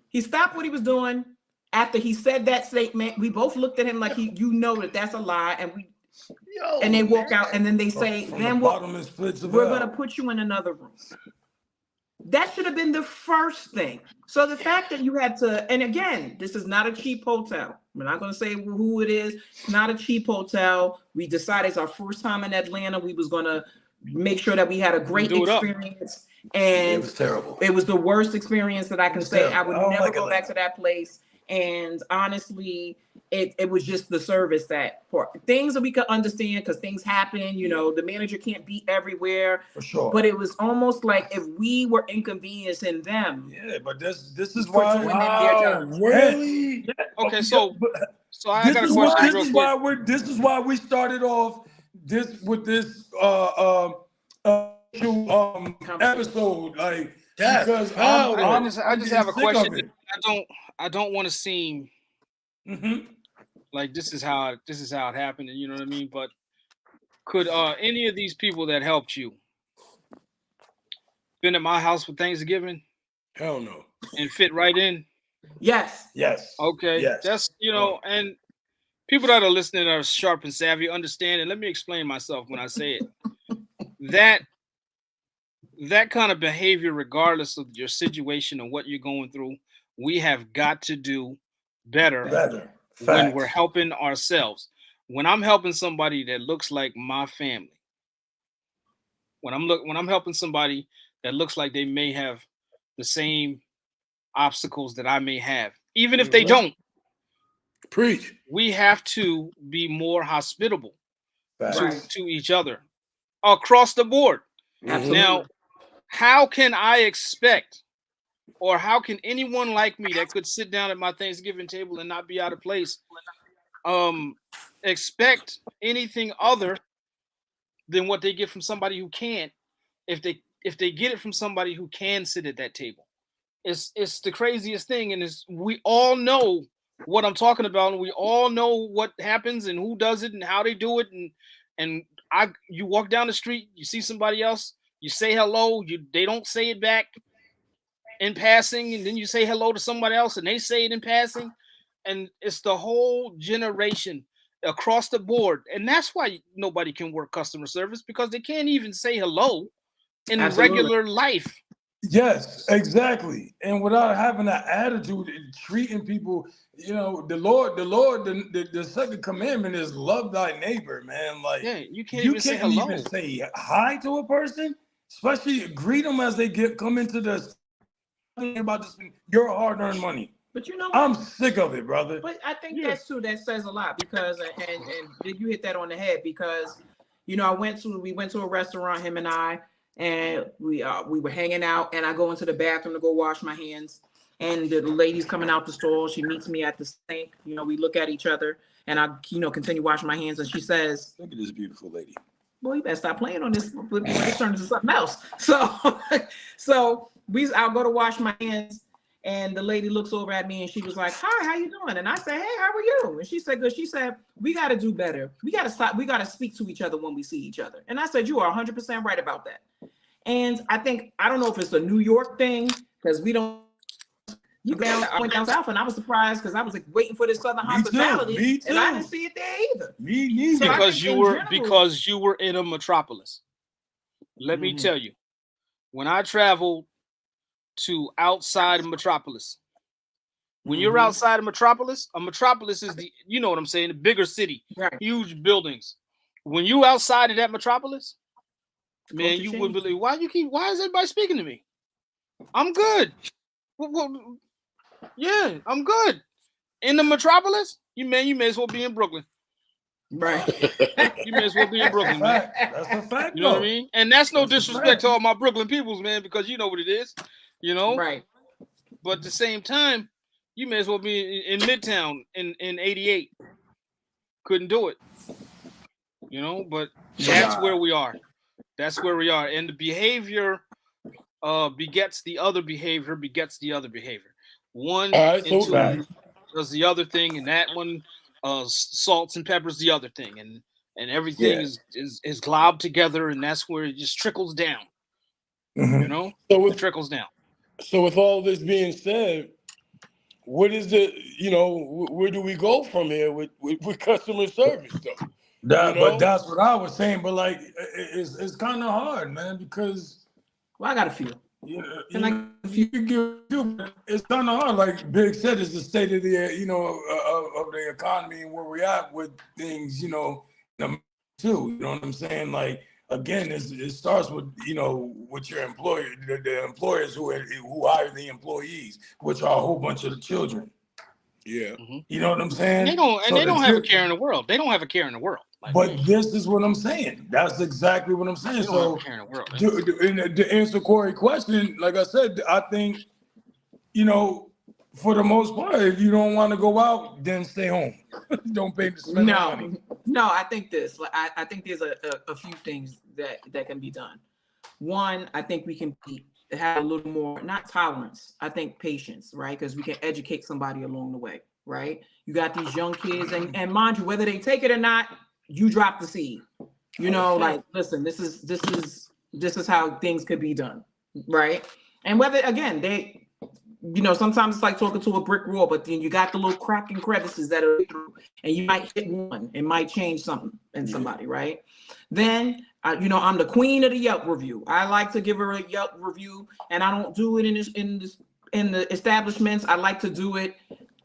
He stopped what he was doing. After he said that statement, we both looked at him like you know that's a lie, and they walk out, and then they say, we're gonna put you in another room. That should have been the first thing. So the fact that you had to, and again, this is not a cheap hotel. We're not going to say who it is. It's not a cheap hotel. We decided it's our first time in Atlanta. We was going to make sure that we had a great Do it up. experience. It And was terrible. it was the worst experience that I can say. I would I don't never like go Atlanta. back to that place. And honestly, it was just the service that for things that we could understand because things happen. You know, the manager can't be everywhere. For sure. But it was almost like if we were inconveniencing them. Yeah, but this is For why. doing their job. Really? Okay, so I This got a is why. question This real is quick. why we're. This is why we started off this with this episode. Like Yes. because Oh, I just have a getting sick of question. I don't want to seem it. Mhm. like this is how it happened, and you know what I mean. But could any of these people that helped you been at my house for Thanksgiving Hell no. and fit right in? Yes. Yes. Okay, Yes. that's and people that are listening are sharp and savvy, understand. And let me explain myself when I say it. that kind of behavior, regardless of your situation and what you're going through, we have got to do better Better. when Facts. we're helping ourselves. When I'm helping somebody that looks like my family, when I'm helping somebody that looks like they may have the same obstacles that I may have, even if they don't, Preach. we have to be more hospitable Facts. Right. to each other across the board. Absolutely. Now, how can I expect, or how can anyone like me that could sit down at my Thanksgiving table and not be out of place, expect anything other than what they get from somebody who can't, if they get it from somebody who can sit at that table? It's the craziest thing, and we all know what I'm talking about, and we all know what happens and who does it and how they do it, and you walk down the street, you see somebody else, you say hello, they don't say it back in passing, and then you say hello to somebody else and they say it in passing, and it's the whole generation across the board, and that's why nobody can work customer service, because they can't even say hello in Absolutely. regular life. Yes, exactly. And without having that attitude and treating people, the second commandment is love thy neighbor, man. Like Yeah, you can't you even say can't hello. even say hi to a person, especially greet them as they come into this about this your hard-earned money. But you know what? I'm sick of it, brother. But I think Yeah. that's true. That says a lot because, and you hit that on the head because, we went to a restaurant, him and I, and we were hanging out, and I go into the bathroom to go wash my hands, and the lady's coming out the stall. She meets me at the sink. We look at each other, and I, continue washing my hands, and she says, Look at this beautiful lady. "Boy, you better stop playing on this. Let's turn into something else." So I'll go to wash my hands. And the lady looks over at me and she was like, "Hi, how you doing?" And I said, "Hey, how are you?" And she said, "Good." She said, "We got to do better. We got to stop. We got to speak to each other when we see each other." And I said, "You are 100% right about that." And I don't know if it's a New York thing because we don't. I went down south and I was surprised because I was like waiting for this Southern hospitality, Me too. and I didn't see it there either. Me neither. So I because think you in were general- you were in a metropolis. Let me Mhm. tell you, when I traveled to outside of metropolis, when you're Mhm. outside of metropolis, a metropolis is you know what I'm saying, the bigger city, Right. huge buildings. When you outside of that metropolis, man, Culture you change. wouldn't believe why is everybody speaking to me? I'm good. Yeah, I'm good. In the metropolis, you may as well be in Brooklyn. Right. You may as well be in Brooklyn, man. That's a fact. You know what I though. mean? And that's no That's a disrespect fact. to all my Brooklyn peoples, man, because you know what it is, Right. But at the same time, you may as well be in Midtown in 88. Couldn't do it, but that's where we are. That's where we are. And the behavior begets the other behavior, begets the other behavior. One All right, so and two back. does the other thing, and that one salts and peppers the other thing, and everything is globbed together, and that's where it just trickles down. Mhm. So It trickles down. with all this being said, what is where do we go from here with customer service though? But that's what I was saying. But like, it's kind of hard, man, because Well, I got a few. And like, you can give, it's kind of hard. Like Big said, it's the state of the, of the economy and where we're at with things, too. You know what I'm saying? Like, again, it starts with, with your employer, the employers who hire the employees, which are a whole bunch of the children. Yeah. You know what I'm saying? And they don't, So they don't have a care in the world. They don't have a care in the world. Like, but this is what I'm saying. That's exactly what I'm saying. they don't So have a care in the world. to answer Corey's question, like I said, I think, for the most part, if you don't want to go out, then stay home. Don't pay to spend money. No, I think this. I think there's a few things that can be done. One, I think we can have a little more, not tolerance, I think patience, right? Because we can educate somebody along the way, right? You got these young kids, and mind you, whether they take it or not, you drop the seed. Like, listen, this is how things could be done, right? And whether, again, they, sometimes it's like talking to a brick wall, but then you got the little crack and crevices that are through, and you might hit one, it might change something in somebody, right? Then, I'm the queen of the Yelp review. I like to give her a Yelp review, and I don't do it in the establishments. I like to do it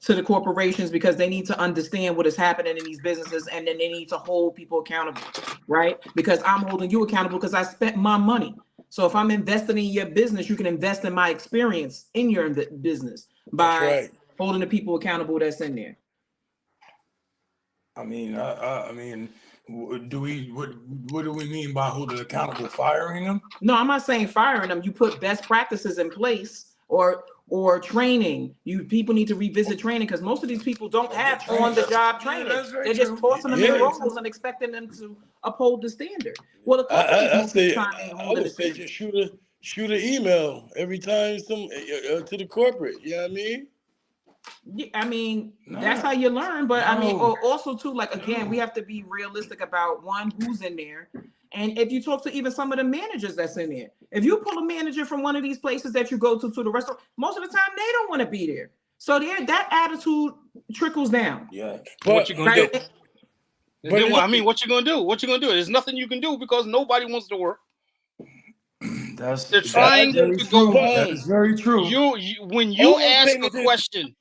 to the corporations because they need to understand what is happening in these businesses, and then they need to hold people accountable, right? Because I'm holding you accountable because I spent my money. So if I'm investing in your business, you can invest in my experience in your business by holding the people accountable that's in there. I mean, what do we mean by holding accountable? Firing them? No, I'm not saying firing them. You put best practices in place or training. People need to revisit training because most of these people don't have on-the-job training. They're just tossing them in roles and expecting them to uphold the standard. Well, I would say just shoot an email every time to the corporate. You know what I mean? Yeah, I mean, that's how you learn. But I mean, also too, like, again, we have to be realistic about one, who's in there. And if you talk to even some of the managers that's in there, if you pull a manager from one of these places that you go to the restaurant, most of the time they don't want to be there. So that attitude trickles down. Yeah. But what you gonna do? But what you gonna do? What you gonna do? There's nothing you can do because nobody wants to work. They're trying to go home. That is very true. When you ask a question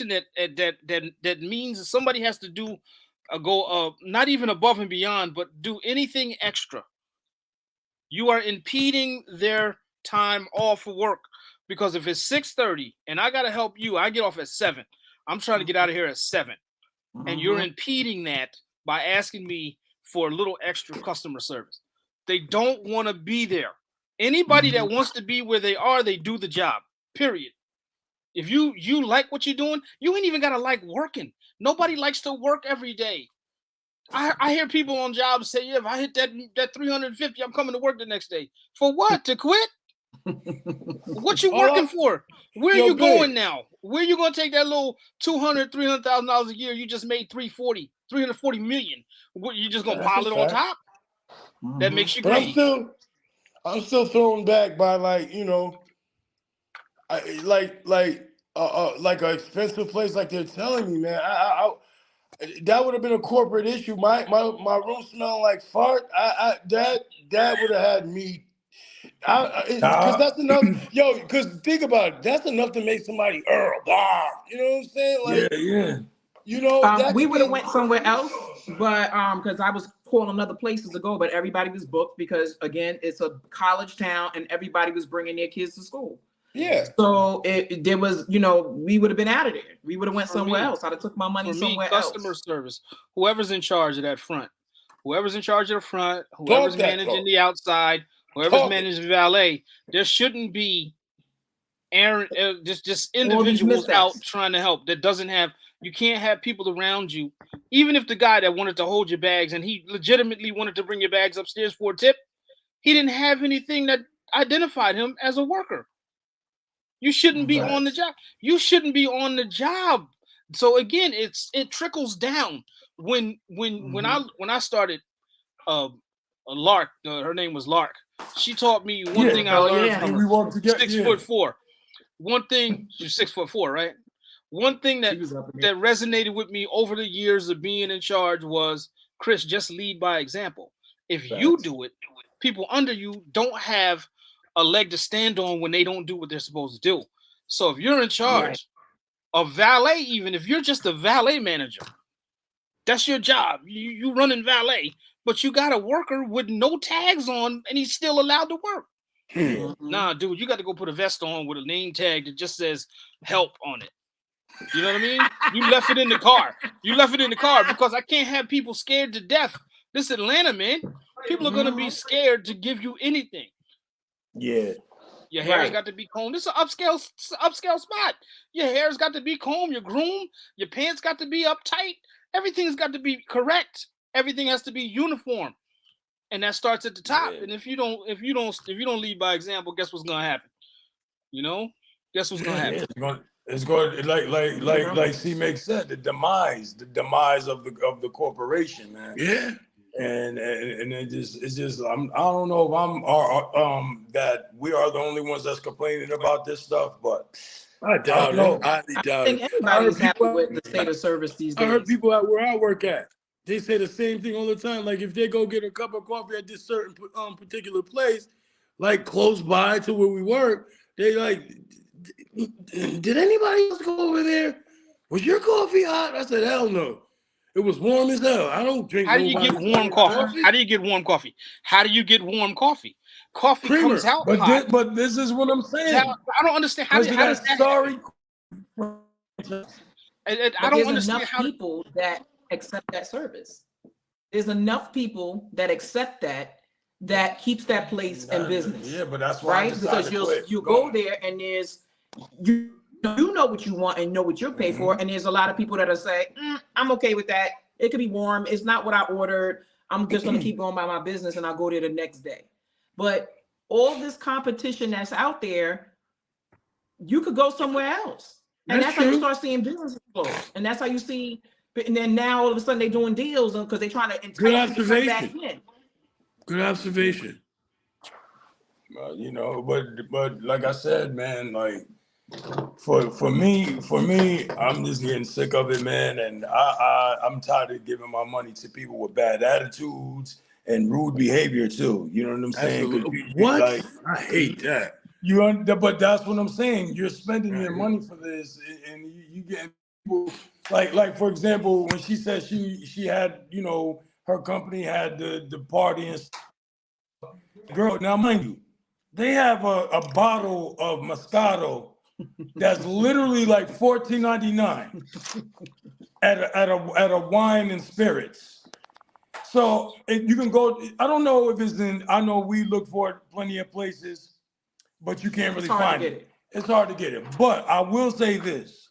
that means somebody has to do go not even above and beyond, but do anything extra, you are impeding their time off of work. Because if it's 6:30 and I gotta help you, I get off at 7. I'm trying to get out of here at 7, and you're impeding that by asking me for a little extra customer service. They don't want to be there. Anybody that wants to be where they are, they do the job. Period. If you like what you're doing, you ain't even gotta like working. Nobody likes to work every day. I hear people on jobs say, "Yeah, if I hit that 350, I'm coming to work the next day." For what? To quit? What you working for? Where are you going now? Where you gonna take that little $200,000-$300,000 a year? You just made 340 million. What, you just gonna pile it on top? That makes you greedy. I'm still thrown back by like like an expensive place like they're telling me, man. That would have been a corporate issue. My room smelling like fart. That would have had me. Because that's enough. Because think about it. That's enough to make somebody blah. You know what I'm saying? Like, yeah. We would have went somewhere else, but because I was calling other places to go, but everybody was booked because again, it's a college town and everybody was bringing their kids to school. Yeah. So there was, we would have been out of there. We would have went somewhere else. I'd have took my money somewhere else. Customer service. Whoever's in charge of that front, whoever's managing the outside, whoever's managing valet, there shouldn't be just individuals out trying to help. That doesn't have. You can't have people around you. Even if the guy that wanted to hold your bags and he legitimately wanted to bring your bags upstairs for a tip, he didn't have anything that identified him as a worker. You shouldn't be on the job. You shouldn't be on the job. So again, it trickles down. When I started, Lark, her name was Lark. She taught me one thing I learned from her. We worked together. 6'4". One thing, she's 6'4", right? One thing that resonated with me over the years of being in charge was, Chris, just lead by example. If you do it, people under you don't have a leg to stand on when they don't do what they're supposed to do. So if you're in charge of valet, even if you're just a valet manager, that's your job. You running valet, but you got a worker with no tags on, and he's still allowed to work. Nah, dude, you got to go put a vest on with a name tag that just says "help" on it. You know what I mean? You left it in the car. You left it in the car because I can't have people scared to death. This Atlanta, man. People are gonna be scared to give you anything. Yeah. Your hair's got to be combed. This is an upscale spot. Your hair's got to be combed. Your groomed. Your pants got to be uptight. Everything's got to be correct. Everything has to be uniform, and that starts at the top. Yeah. And if you don't lead by example, guess what's gonna happen? You know, guess what's gonna happen? It's going like C-Make said, the demise of the corporation, man. Yeah. And it's just I don't know if I'm that we are the only ones that's complaining about this stuff, but I doubt it. I doubt think it. everybody's happy with the state of service these days. I heard people at where I work at. They say the same thing all the time. Like if they go get a cup of coffee at this certain particular place, like close by to where we work, they like, did anybody else go over there? Was your coffee hot? I said, hell no. It was warm as hell. I don't drink. How do you get warm coffee? How do you get warm coffee? How do you get warm coffee? Coffee Creamer. comes out hot. But this is what I'm saying. Now, I don't understand how does that sorry. I don't understand how people that accept that service. There's enough people that accept that keeps that place in business. Yeah, but that's why right? Because you go there and there's you know what you want and know what you're paid for, and there's a lot of people that'll say, I'm okay with that. It could be warm. It's not what I ordered. I'm just gonna keep going by my business and I'll go there the next day. But all this competition that's out there, you could go somewhere else. And that's how you start seeing businesses close. And that's how you see, and then now all of a sudden they're doing deals because they're trying to entice you to come back in. Good observation. You know, but like I said, man, like for me, I'm just getting sick of it, man, and I'm tired of giving my money to people with bad attitudes and rude behavior too. You know what I'm saying? What? Like, I hate that. But that's what I'm saying. You're spending your money for this, and you get people like for example, when she said she had, you know, her company had the party and stuff. Girl, now mind you, they have a bottle of Moscato that's literally like $14.99 at a wine and spirits. So you can go. I don't know if it's in. I know we look for it plenty of places, but you can't really find it. It's hard to get it. But I will say this: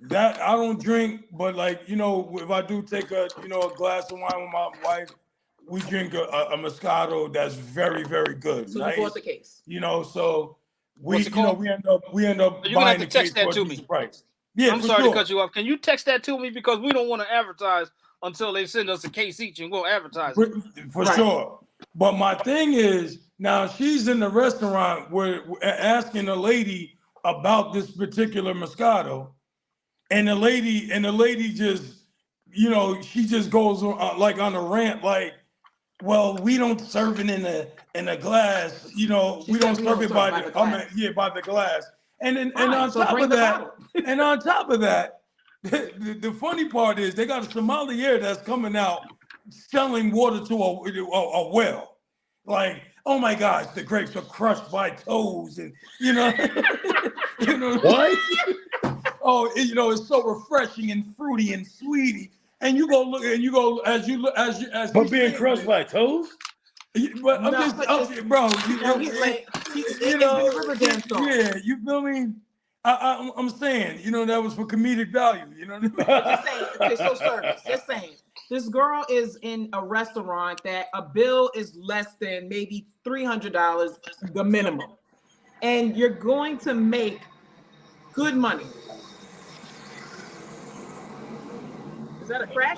that I don't drink, but like, you know, if I do take a glass of wine with my wife, we drink a Moscato that's very, very good. So nice. you bought the case. You know, so we What's it called? we end up You're gonna buying have the to case text that for a to me. decent price. Yeah, I'm for sorry sure. to cut you off. Can you text that to me, because we don't want to advertise until they send us a case each and we'll advertise it. For sure. But my thing is, now she's in the restaurant where asking a lady about this particular Moscato, and the lady just, you know, she just goes like on a rant, like, well, we don't serve it in a glass, you know, we don't serve it by the glass. And then on top of that, the funny part is they got a sommelier that's coming out selling water to a well. Like, oh my gosh, the grapes are crushed by toes, and you know, What? Oh, you know, it's so refreshing and fruity and sweety. And you go look, and you go as But being crushed by toes? But I'm No, just, but bro. He's like, You know, yeah, you feel me? I'm saying, you know, that was for comedic value. You know what I mean? okay, so service. Just saying, this girl is in a restaurant that a bill is less than maybe $300, the minimum, and you're going to make good money. Is that a crash?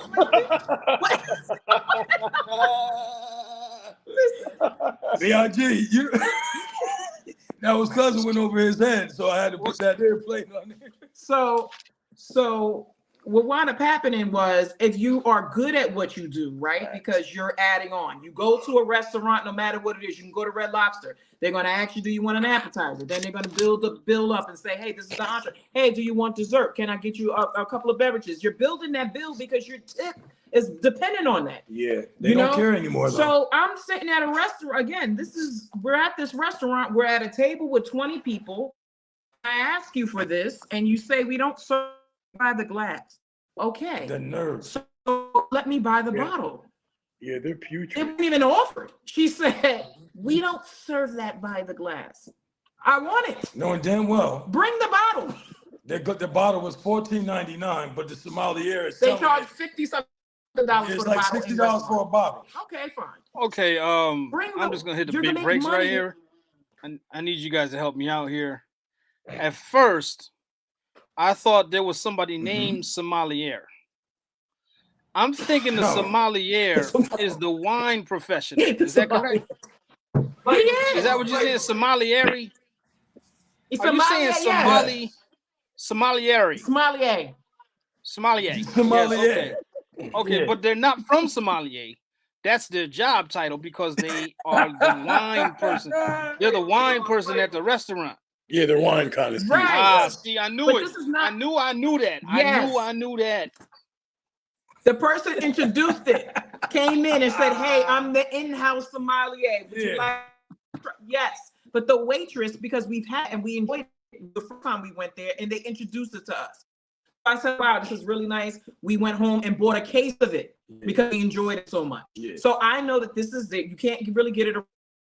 BIG, you. That was cousin went over his head, so I had to put that airplane on there. So what wound up happening was, if you are good at what you do, right? Because you're adding on. You go to a restaurant, no matter what it is. You can go to Red Lobster. They're going to ask you, do you want an appetizer? Then they're going to build the bill up and say, hey, this is the entree. Hey, do you want dessert? Can I get you a couple of beverages? You're building that bill because your tip is dependent on that. Yeah, they You don't know? care anymore. Though. So I'm sitting at a restaurant. Again, we're at this restaurant. We're at a table with 20 people. I ask you for this, and you say we don't serve by the glass. Okay. The nerve. So let me buy the Yeah. bottle. Yeah, they're It putrid. wasn't even offered. She said, we don't serve that by the glass. I want it. Knowing damn well, Bring the bottle. the bottle was $14.99, but the sommelier is They selling charge it. $50 for It's the like bottle. $60 for a bottle. Okay, fine. Okay, Bring I'm the- just gonna hit the you're big gonna make breaks right money. here. And I need you guys to help me out here. At first, I thought there was somebody named sommelier. I'm thinking the No. sommelier is the wine professional. Is that correct? But he is. Is that what you said? Sommelier? It's Are you saying sommelier. sommelier? Sommelier. Sommelier. Sommelier. Yes, okay. Okay, Yeah. but they're not from sommelier. That's their job title because they are the wine person. They're the wine person at the restaurant. Yeah, they're wine kind of. Right. Ah, see, I knew But it. this is not- I knew that. Yes. I knew that. The person introduced it, came in and said, hey, I'm the in-house sommelier. Would you Yeah. like? Yes. But the waitress, because we enjoyed it the first time we went there, and they introduced it to us. I said, wow, this is really nice. We went home and bought a case of it because we enjoyed it so much. Yeah. So I know that this is it. You can't really get it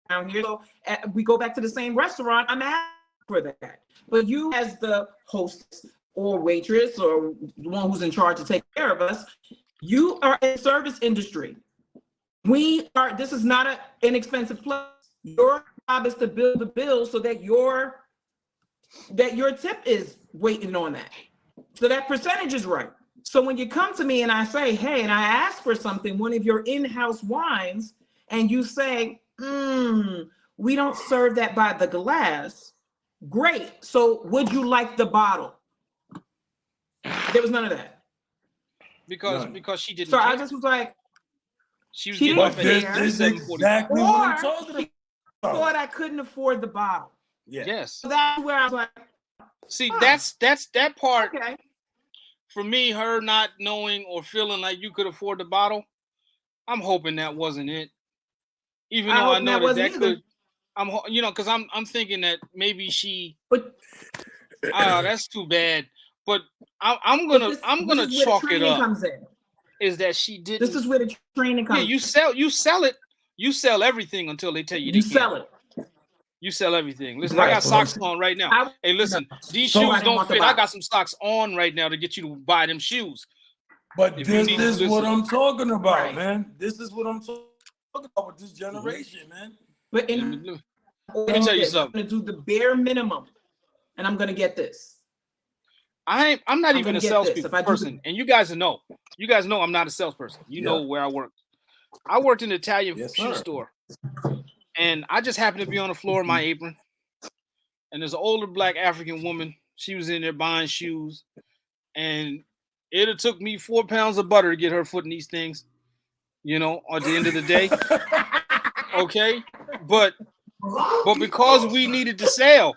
around here. So we go back to the same restaurant. I'm asking for that. But you, as the host or waitress or the one who's in charge to take care of us, you are in the service industry. This is not an inexpensive place. Your job is to build the bill so that your tip is waiting on that. So that percentage is right. So when you come to me and I say, hey, and I ask for something, one of your in-house wines, and you say, we don't serve that by the glass, great. So would you like the bottle? There was none of that. Because None. she didn't. So I care. just was like, She was she getting didn't off But at this care. is 7:45. exactly what I'm or talking she about. thought I couldn't afford the bottle. Yeah. Yes. So that's where I was like, See, Huh. that's that part okay. for me. Her not knowing or feeling like you could afford the bottle. I'm hoping that wasn't it. Even I though I hope know that that wasn't that either. could. Because I'm thinking that maybe she. But That's too bad. But I'm gonna this I'm is gonna where the chalk it training up. comes in. Is that she didn't? This is where the training Yeah, comes. you sell it. You sell everything until they tell you they You can't. sell it. You sell everything. Listen, Right. I got socks on right now. I- Hey, listen, these So- shoes I didn't don't want the fit. I box. got some socks on right now to get you to buy them shoes. But If you this need to is what listen. I'm talking about, Right. man. This is what I'm talking about with this generation, man. But Let in me tell you I'm something. going to do the bare minimum, and I'm going to get this. I'm not I'm even gonna a get salesperson, this. If I do the- and you guys know. You guys know I'm not a salesperson. You know where I work. I worked in an Italian Yes, shoe sir. store, and I just happened to be on the floor in my apron, and there's an older black African woman. She was in there buying shoes, and it have took me 4 pounds of butter to get her foot in these things. At the end of the day, okay. But because we needed to sell,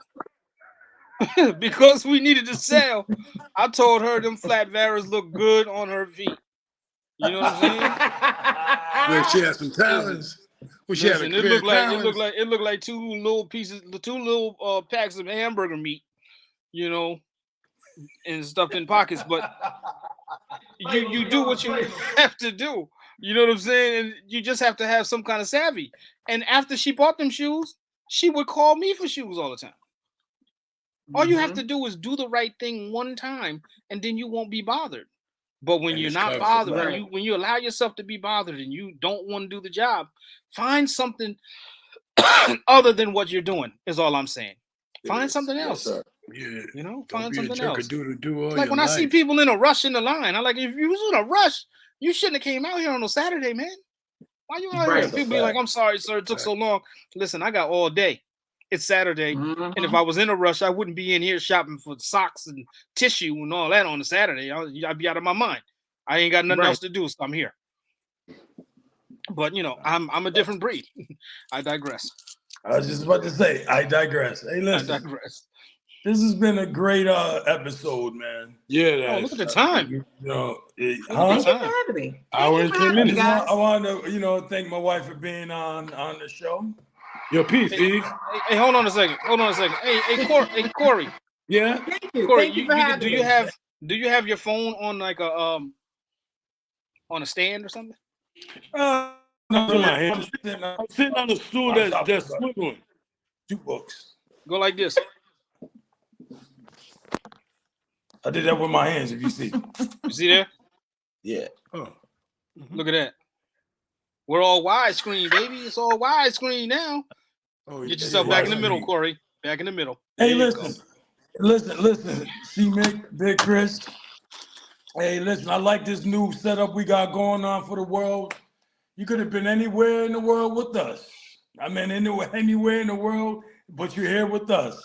I told her them flat Varas look good on her feet. You know what I'm saying? Where she had some talents. Where she had a Listen, it career looked like talents. it looked like two little packs of hamburger meat, and stuff in pockets. But you do what you have to do. You know what I'm saying? And you just have to have some kind of savvy. And after she bought them shoes, she would call me for shoes all the time. All you have to do is do the right thing one time, and then you won't be bothered. But when And you're it's not covered, bothered, right. when you allow yourself to be bothered and you don't want to do the job, find something other than what you're doing. Is all I'm saying. Find something else. Yeah. Find Don't be a something jerk else. or do all Like your when I see life. people in a rush in the line, I'm like, if you was in a rush, you shouldn't have came out here on a Saturday, man. Why you out Right. here? People be like, I'm sorry, sir, it took so long. Listen, I got all day. it's Saturday. Mhm. And if I was in a rush, I wouldn't be in here shopping for socks and tissue and all that on a Saturday. I'd be out of my mind. I ain't got nothing Right. else to do, so I'm here. But you know, I'm a different breed. I digress. I was just about to say, I digress. Hey, I listen, digress. this has been a great episode, man. Yeah, Oh, look at the time. You know, Thank you huh? for having me. Thank Hour you and for 10 having me, minutes. guys. I want to, thank my wife for being on the show. Your piece, Hey, Steve. hey, hold on a second. Hey, Corey. Yeah. Thank you. Corey, Thank you for having do me. you have your phone on like a on a stand or something? No, In my hand. I'm sitting on I'm sitting on a stool that's swiveling. 2 books. Go like this. I did that with my hands, if you see. You see there? Yeah. Oh. Look at that. We're all widescreen, baby. It's all widescreen now. Oh, Get yeah. yourself back in the middle, Widescreen. Corey. Back in the middle. Hey, There you go. listen. See, Mick, Big Chris. Hey, listen, I like this new setup we got going on for the world. You could have been anywhere in the world with us. I mean, anywhere in the world, but you're here with us.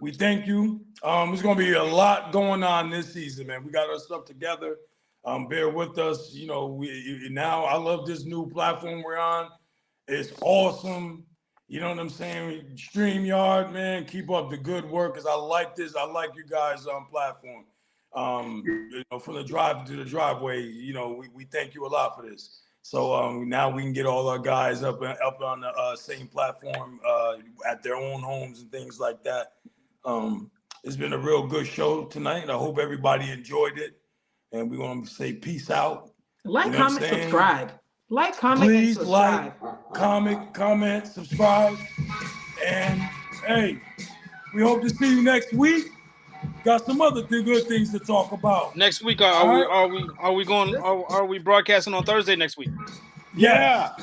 We thank you. There's gonna be a lot going on this season, man. We got our stuff together. Bear with us. You know, now I love this new platform we're on. It's awesome. You know what I'm saying? StreamYard, man, keep up the good work because I like this. I like you guys on platform. From the drive to the driveway, we thank you a lot for this. So now we can get all our guys up on the same platform at their own homes and things like that. It's been a real good show tonight. I hope everybody enjoyed it. And we want to say peace out. Like, You know what I'm comment, saying? subscribe. Like, comment, and Please subscribe. comment, subscribe. And hey, we hope to see you next week. Got some other good things to talk about. Next week, All right. are we broadcasting on Thursday next week? Yes.